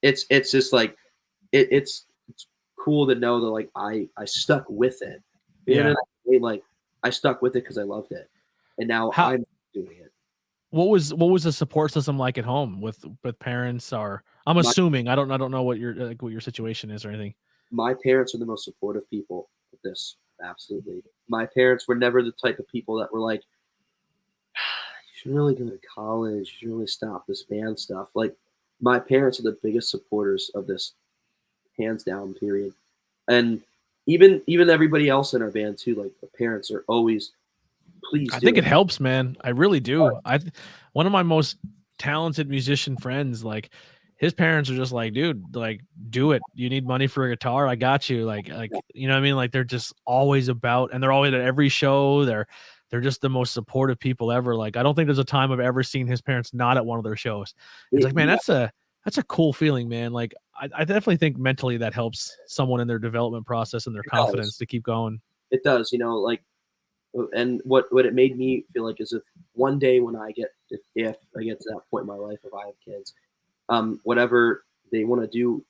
it's just like it's cool to know that like I stuck with it. At the end Yeah. of the day, like I stuck with it because I loved it, and now How I'm doing it. what was the support system like at home with parents? Or I'm My assuming I don't know what your situation is or anything. my parents are the most supportive people with this. Absolutely. My parents were never the type of people that were like, you should really go to college. You should really stop this band stuff. Like, my parents are the biggest supporters of this, hands down, period. And even everybody else in our band too, like the parents are always, please I do think it. it helps, man. I really do. One of my most talented musician friends, like his parents are just like, dude, like do it. You need money for a guitar, I got you. Yeah, You know what I mean? Like they're just always about, and they're always at every show. They're just the most supportive people ever. Like I don't think there's a time I've ever seen his parents not at one of their shows. It's like, man, yeah, that's a cool feeling, man. Like I definitely think mentally that helps someone in their development process and their it confidence does. to keep going. It does. Like, and what it made me feel like is if one day when if I get to that point in my life, if I have kids, whatever they want to do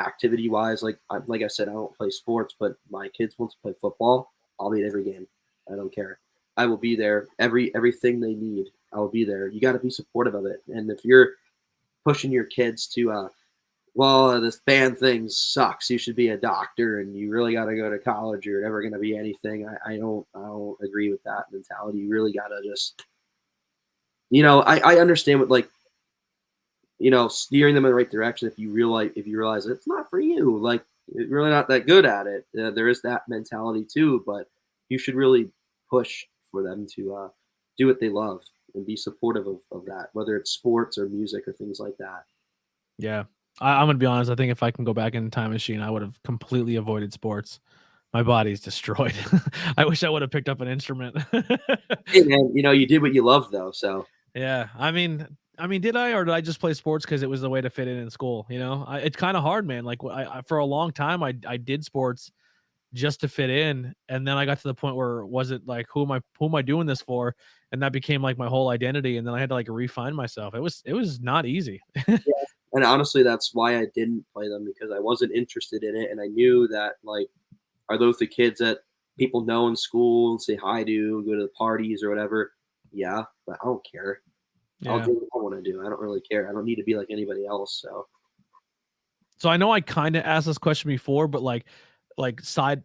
activity wise, like I said, I don't play sports, but my kids want to play football. I'll be at every game. I don't care. I will be there. Everything they need, I will be there. You got to be supportive of it. And if you're pushing your kids to, well, this band thing sucks. You should be a doctor, and you really got to go to college. You're never going to be anything. I don't agree with that mentality. You really got to just, I understand what like steering them in the right direction if you realize it's not for you, like you're really not that good at it. There is that mentality too, but you should really push for them to do what they love and be supportive of that, whether it's sports or music or things like that. Yeah. I'm gonna be honest. I think if I can go back in the time machine, I would have completely avoided sports. My body's destroyed. I wish I would have picked up an instrument. Hey man, you did what you love though, so Yeah. I mean, did I or did I just play sports because it was the way to fit in school? It's kind of hard, man. Like for a long time, I did sports just to fit in, and then I got to the point where was it like who am I doing this for? And that became like my whole identity, and then I had to like refine myself. It was not easy. yeah. And honestly, that's why I didn't play them, because I wasn't interested in it, and I knew that like, are those the kids that people know in school and say hi to, go to the parties or whatever. Yeah, but I don't care. I'll Yeah. do what I want to do. I don't really care. I don't need to be like anybody else. So So I know I kind of asked this question before, but like side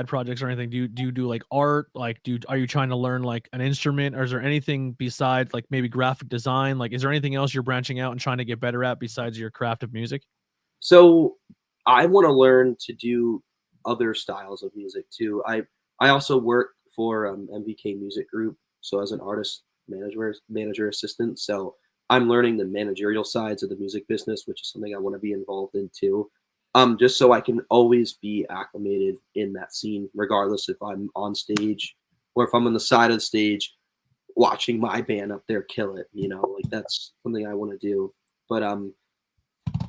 projects or anything. Do you do like art? Like are you trying to learn like an instrument, or is there anything besides like maybe graphic design? Like is there anything else you're branching out and trying to get better at besides your craft of music? So I want to learn to do other styles of music too. I also work for MVK Music Group, so as an artist manager assistant. So I'm learning the managerial sides of the music business, which is something I want to be involved in too. Just so I can always be acclimated in that scene, regardless if I'm on stage or if I'm on the side of the stage watching my band up there kill it. Like that's something I want to do. But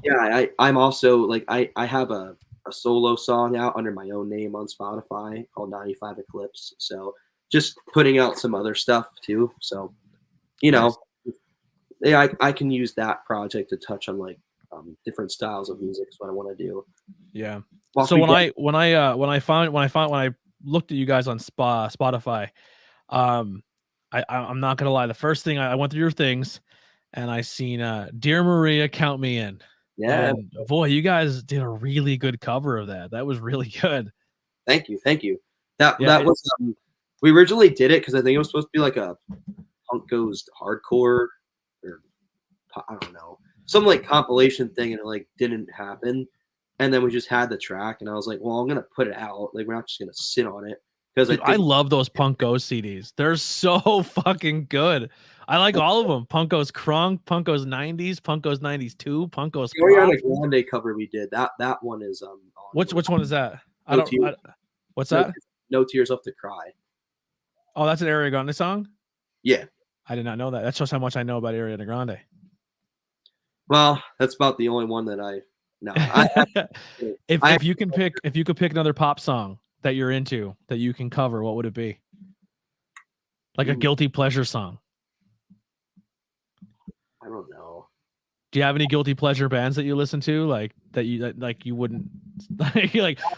yeah, I'm also like I have a solo song out under my own name on Spotify called 95 Eclipse. So just putting out some other stuff too. So, you Nice. know, yeah, I can use that project to touch on like different styles of music is what I want to do. Yeah. Walk So me down. when I looked at you guys on Spotify, um, I'm not gonna lie. The first thing I went through your things, and I seen "Dear Maria, Count Me In," Yeah, and boy, you guys did a really good cover of that. That was really good. thank you. That Yeah, that was we originally did it because I think it was supposed to be like a punk goes hardcore or I don't know, some like compilation thing, and it like didn't happen. And then we just had the track, and I was like, well, I'm gonna put it out. Like we're not just gonna sit on it because I dude, I think love those Punk Goes CDs. They're so fucking good. I like all of them. Punk Goes Crunk, Punk Goes 90s, Punk Goes 90s 2, Punk Goes the Ariana Crop. Grande cover we did that one is on Which one is that? I no don't. tears, What's no that? tears, no tears left to cry. Oh, that's an Ariana Grande song. Yeah, I did not know that. That's just how much I know about Ariana Grande. well, that's about the only one that I no. I If you can pick, if you could pick another pop song that you're into that you can cover, what would it be? Like a guilty pleasure song. I don't know. Do you have any guilty pleasure bands that you listen to, like like you wouldn't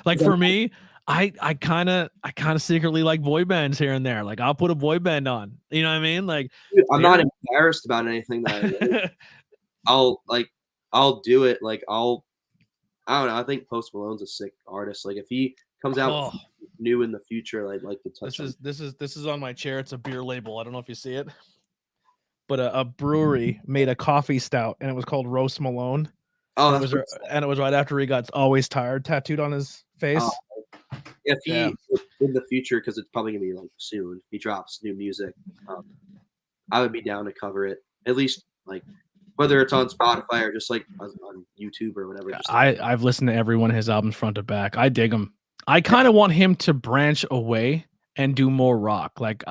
like for me? I kind of secretly like boy bands here and there. Like I'll put a boy band on. You know what I mean? Like Dude, I'm not they're embarrassed about anything that I like. I'll like I'll do it. Like I don't know. I think Post Malone's a sick artist. Like if he comes out with oh, something new in the future, I'd like to touch on. this is on my chair. It's a beer label. I don't know if you see it, but a brewery made a coffee stout, and it was called Roast Malone, Oh, and that's pretty sick. it was right after he got Always Tired tattooed on his Oh, face. if Yeah. he in the future, because it's probably gonna be like soon, if he drops new music, I would be down to cover it. At least like whether it's on Spotify or just like on YouTube or whatever. Just I've listened to every one of his albums front to back. I dig him. I kind of want him to branch away and do more rock. Like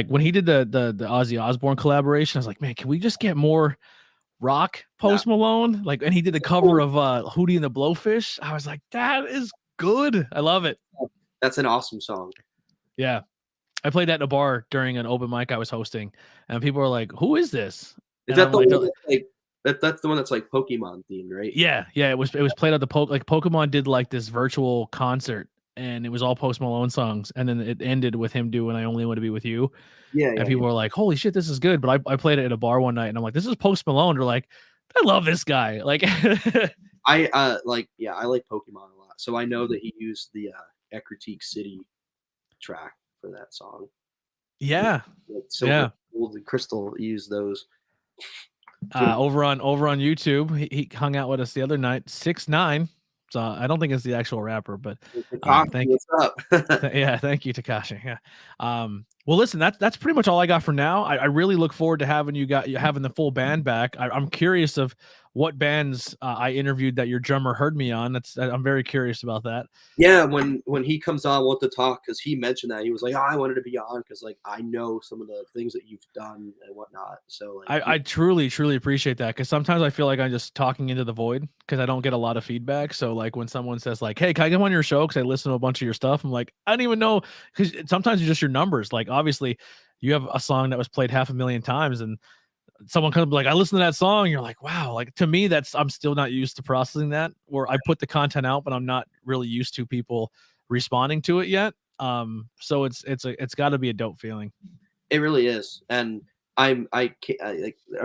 when he did the Ozzy Osbourne collaboration, I was like, man, can we just get more rock yeah, Post Malone? Like, and he did the cover of Hootie and the Blowfish. I was like, that is good. I love it. that's an awesome song. Yeah. I played that in a bar during an open mic I was hosting, and people were like, "Who is this?" Is And that I'm the like, one that's like that's the one that's like Pokemon themed, right? yeah, it was played at the like Pokemon did like this virtual concert, and it was all Post Malone songs, and then it ended with him doing "I Only Want to Be with You," Yeah, and yeah, yeah. people were like, "Holy shit, this is good!" But I played it at a bar one night, and I'm like, "This is Post Malone." They're like, "I love this guy." Like, I like yeah, I like Pokemon a lot. So I know that he used the Ecruteak City track for that song. yeah, Like Silver, yeah. Gold, and Crystal used those. Over on YouTube, he hung out with us the other night. 6ix9ine. So I don't think it's the actual rapper, but thank What's up? yeah, thank you, Takashi. Yeah. Well, listen, that's pretty much all I got for now. I really look forward to having you having the full band back. I'm curious of what bands I interviewed that your drummer heard me on. I'm very curious about that. Yeah, when he comes on, we'll have to talk because he mentioned that he was like, "Oh, I wanted to be on because like I know some of the things that you've done and whatnot." So like, I truly appreciate that, because sometimes I feel like I'm just talking into the void because I don't get a lot of feedback. So like when someone says like, "Hey, can I come on your show?" because I listen to a bunch of your stuff, I'm like, I don't even know, because sometimes it's just your numbers. Like obviously, you have a song that was played 500,000 times, and someone comes like, I listen to that song, and you're like, wow. Like to me, I'm still not used to processing that. Or I put the content out, but I'm not really used to people responding to it yet. So it's got to be a dope feeling. It really is, and I'm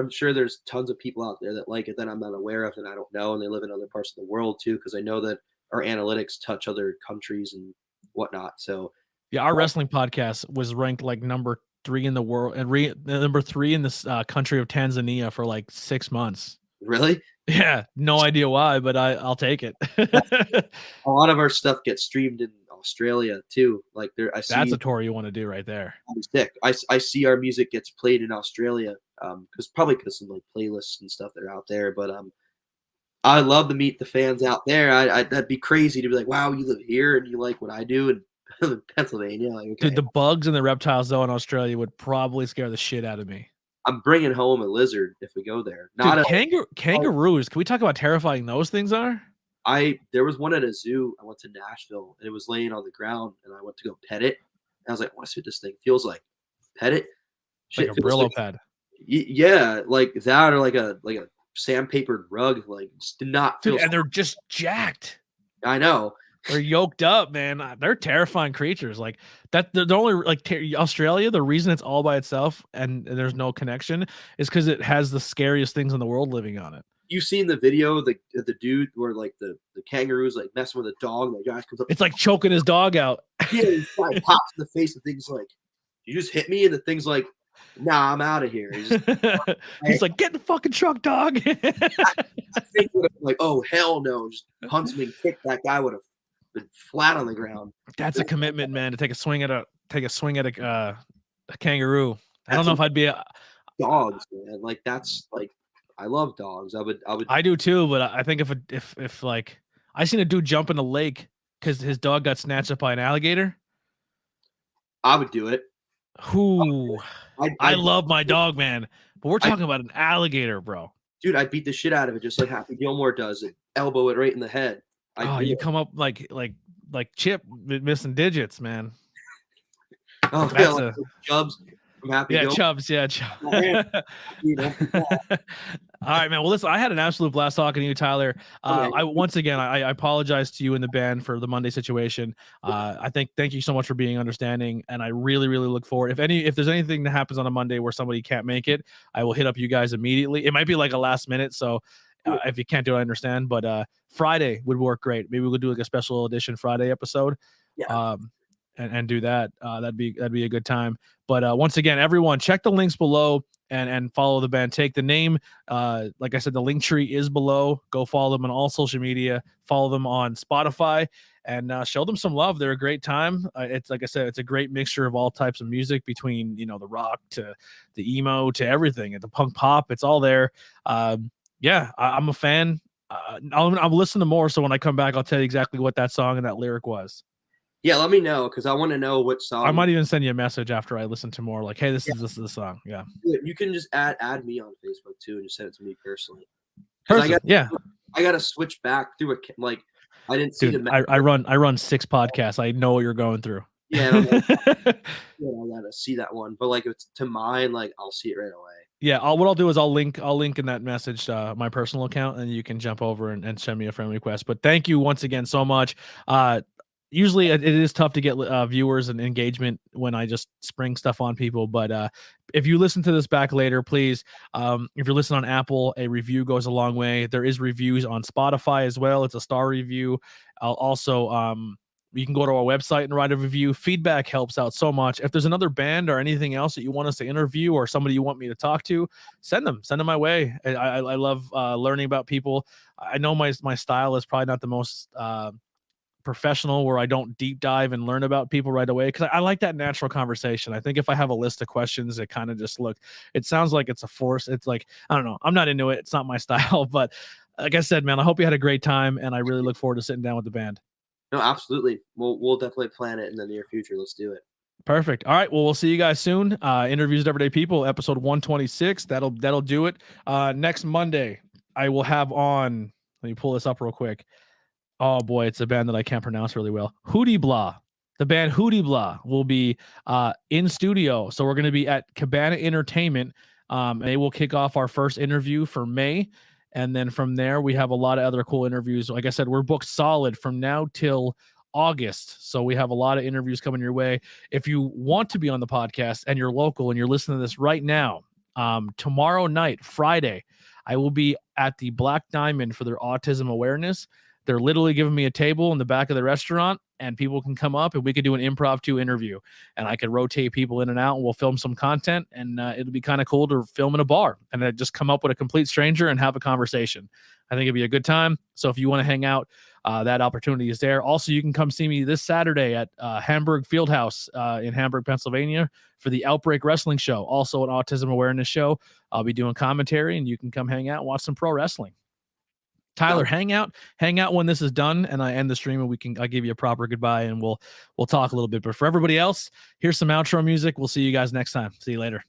sure there's tons of people out there that like it that I'm not aware of and I don't know, and they live in other parts of the world too, because I know that our analytics touch other countries and whatnot. So Yeah, our wrestling podcast was ranked like number 3 in the world and number 3 in this country of Tanzania for like 6 months. really, Yeah, no idea why, but I'll take it. a lot of our stuff gets streamed in Australia too. Like I That's see a tour you want to do right there. sick. I see our music gets played in Australia, because some like playlists and stuff that are out there. But I love to meet the fans out there. That'd be crazy to be like, wow, you live here and you like what I do in Pennsylvania. Like, okay. Dude, the bugs and the reptiles though in Australia would probably scare the shit out of me. I'm bringing home a lizard if we go there. Dude, kangaroos. Can we talk about how terrifying those things are? There was one at a zoo. I went to Nashville and it was laying on the ground and I went to go pet it. And I was like, I want to see what this thing feels like. Pet it. Like a Brillo pad. Yeah, like that or like a sandpapered rug. Like just did not feel. Dude, and they're just jacked. I know. They're yoked up, man. They're terrifying creatures. Like that. They're the only like Australia. The reason it's all by itself and there's no connection is because it has the scariest things in the world living on it. You've seen the video, the dude where like the kangaroo's like messing with a dog, and the guy comes up. It's like choking his dog out. Yeah, he pops in the face, and thing's like, "You just hit me," and the thing's like, "Nah, I'm out of here." He's like, "Get in the fucking truck, dog." I think like, oh hell no, just punch me and kick that guy would have been flat on the ground. That's a commitment, man. To take a swing at a kangaroo. I don't know if I'd be dogs, man. Like that's like. I love dogs. I do too, but I think if like I seen a dude jump in the lake because his dog got snatched up by an alligator. I would do it. Who? I love my dog, man. But we're talking about an alligator, bro. Dude, I'd beat the shit out of it just like Happy Gilmore does and elbow it right in the head. You come up like Chip missing digits, man. Oh, yeah, like Chubbs. Chubbs. All right, man. Well, listen, I had an absolute blast talking to you, Tyler. Once again, I apologize to you and the band for the Monday situation. Thank you so much for being understanding, and I really, really look forward. If there's anything that happens on a Monday where somebody can't make it, I will hit up you guys immediately. It might be like a last minute, so if you can't do it, I understand. But Friday would work great. Maybe we'll do like a special edition Friday episode. Yeah. And do that. That'd be a good time. But once again, everyone, check the links below and follow the band. Take the name. Like I said, the link tree is below. Go follow them on all social media. Follow them on Spotify and show them some love. They're a great time. It's like I said, it's a great mixture of all types of music between the rock to the emo to everything and the punk pop. It's all there. I'm a fan. I'll listen to more. So when I come back, I'll tell you exactly what that song and that lyric was. Yeah, let me know because I want to know what song. I might even send you a message after I listen to more. Like, hey, this is the song. Yeah. You can just add me on Facebook too and just send it to me personally. I got to switch back through I didn't see the. I run 6 podcasts. I know what you're going through. Yeah, I gotta see that one. But like, if it's to mine, like I'll see it right away. Yeah, what I'll do is I'll link in that message my personal account, and you can jump over and send me a friend request. But thank you once again so much. Usually it is tough to get viewers and engagement when I just spring stuff on people. But if you listen to this back later, please, if you're listening on Apple, a review goes a long way. There is reviews on Spotify as well. It's a star review. You can go to our website and write a review. Feedback helps out so much. If there's another band or anything else that you want us to interview or somebody you want me to talk to, send them my way. I love learning about people. I know my style is probably not the most professional where I don't deep dive and learn about people right away because I like that natural conversation. I think if I have a list of questions, it kind of just it sounds like it's a force. It's like, I don't know. I'm not into it. It's not my style. But like I said, man, I hope you had a great time and I really look forward to sitting down with the band. No, absolutely. We'll definitely plan it in the near future. Let's do it. Perfect. All right. Well, we'll see you guys soon. Interviews with Everyday People, episode 126. That'll do it. Next Monday, I will have on, let me pull this up real quick. Oh boy, it's a band that I can't pronounce really well. Hootie Blah. The band Hootie Blah will be in studio. So we're going to be at Cabana Entertainment. And they will kick off our first interview for May. And then from there, we have a lot of other cool interviews. Like I said, we're booked solid from now till August. So we have a lot of interviews coming your way. If you want to be on the podcast and you're local and you're listening to this right now, tomorrow night, Friday, I will be at the Black Diamond for their autism awareness. They're literally giving me a table in the back of the restaurant, and people can come up and we could do an impromptu interview, and I could rotate people in and out, and we'll film some content, and it'll be kind of cool to film in a bar and then just come up with a complete stranger and have a conversation. I think it'd be a good time. So if you want to hang out, that opportunity is there. Also, you can come see me this Saturday at Hamburg Fieldhouse in Hamburg, Pennsylvania for the Outbreak Wrestling Show, also an autism awareness show. I'll be doing commentary, and you can come hang out and watch some pro wrestling. Tyler, hang out when this is done and I end the stream, and I'll give you a proper goodbye, and we'll talk a little bit. But for everybody else, here's some outro music. We'll see you guys next time. See you later.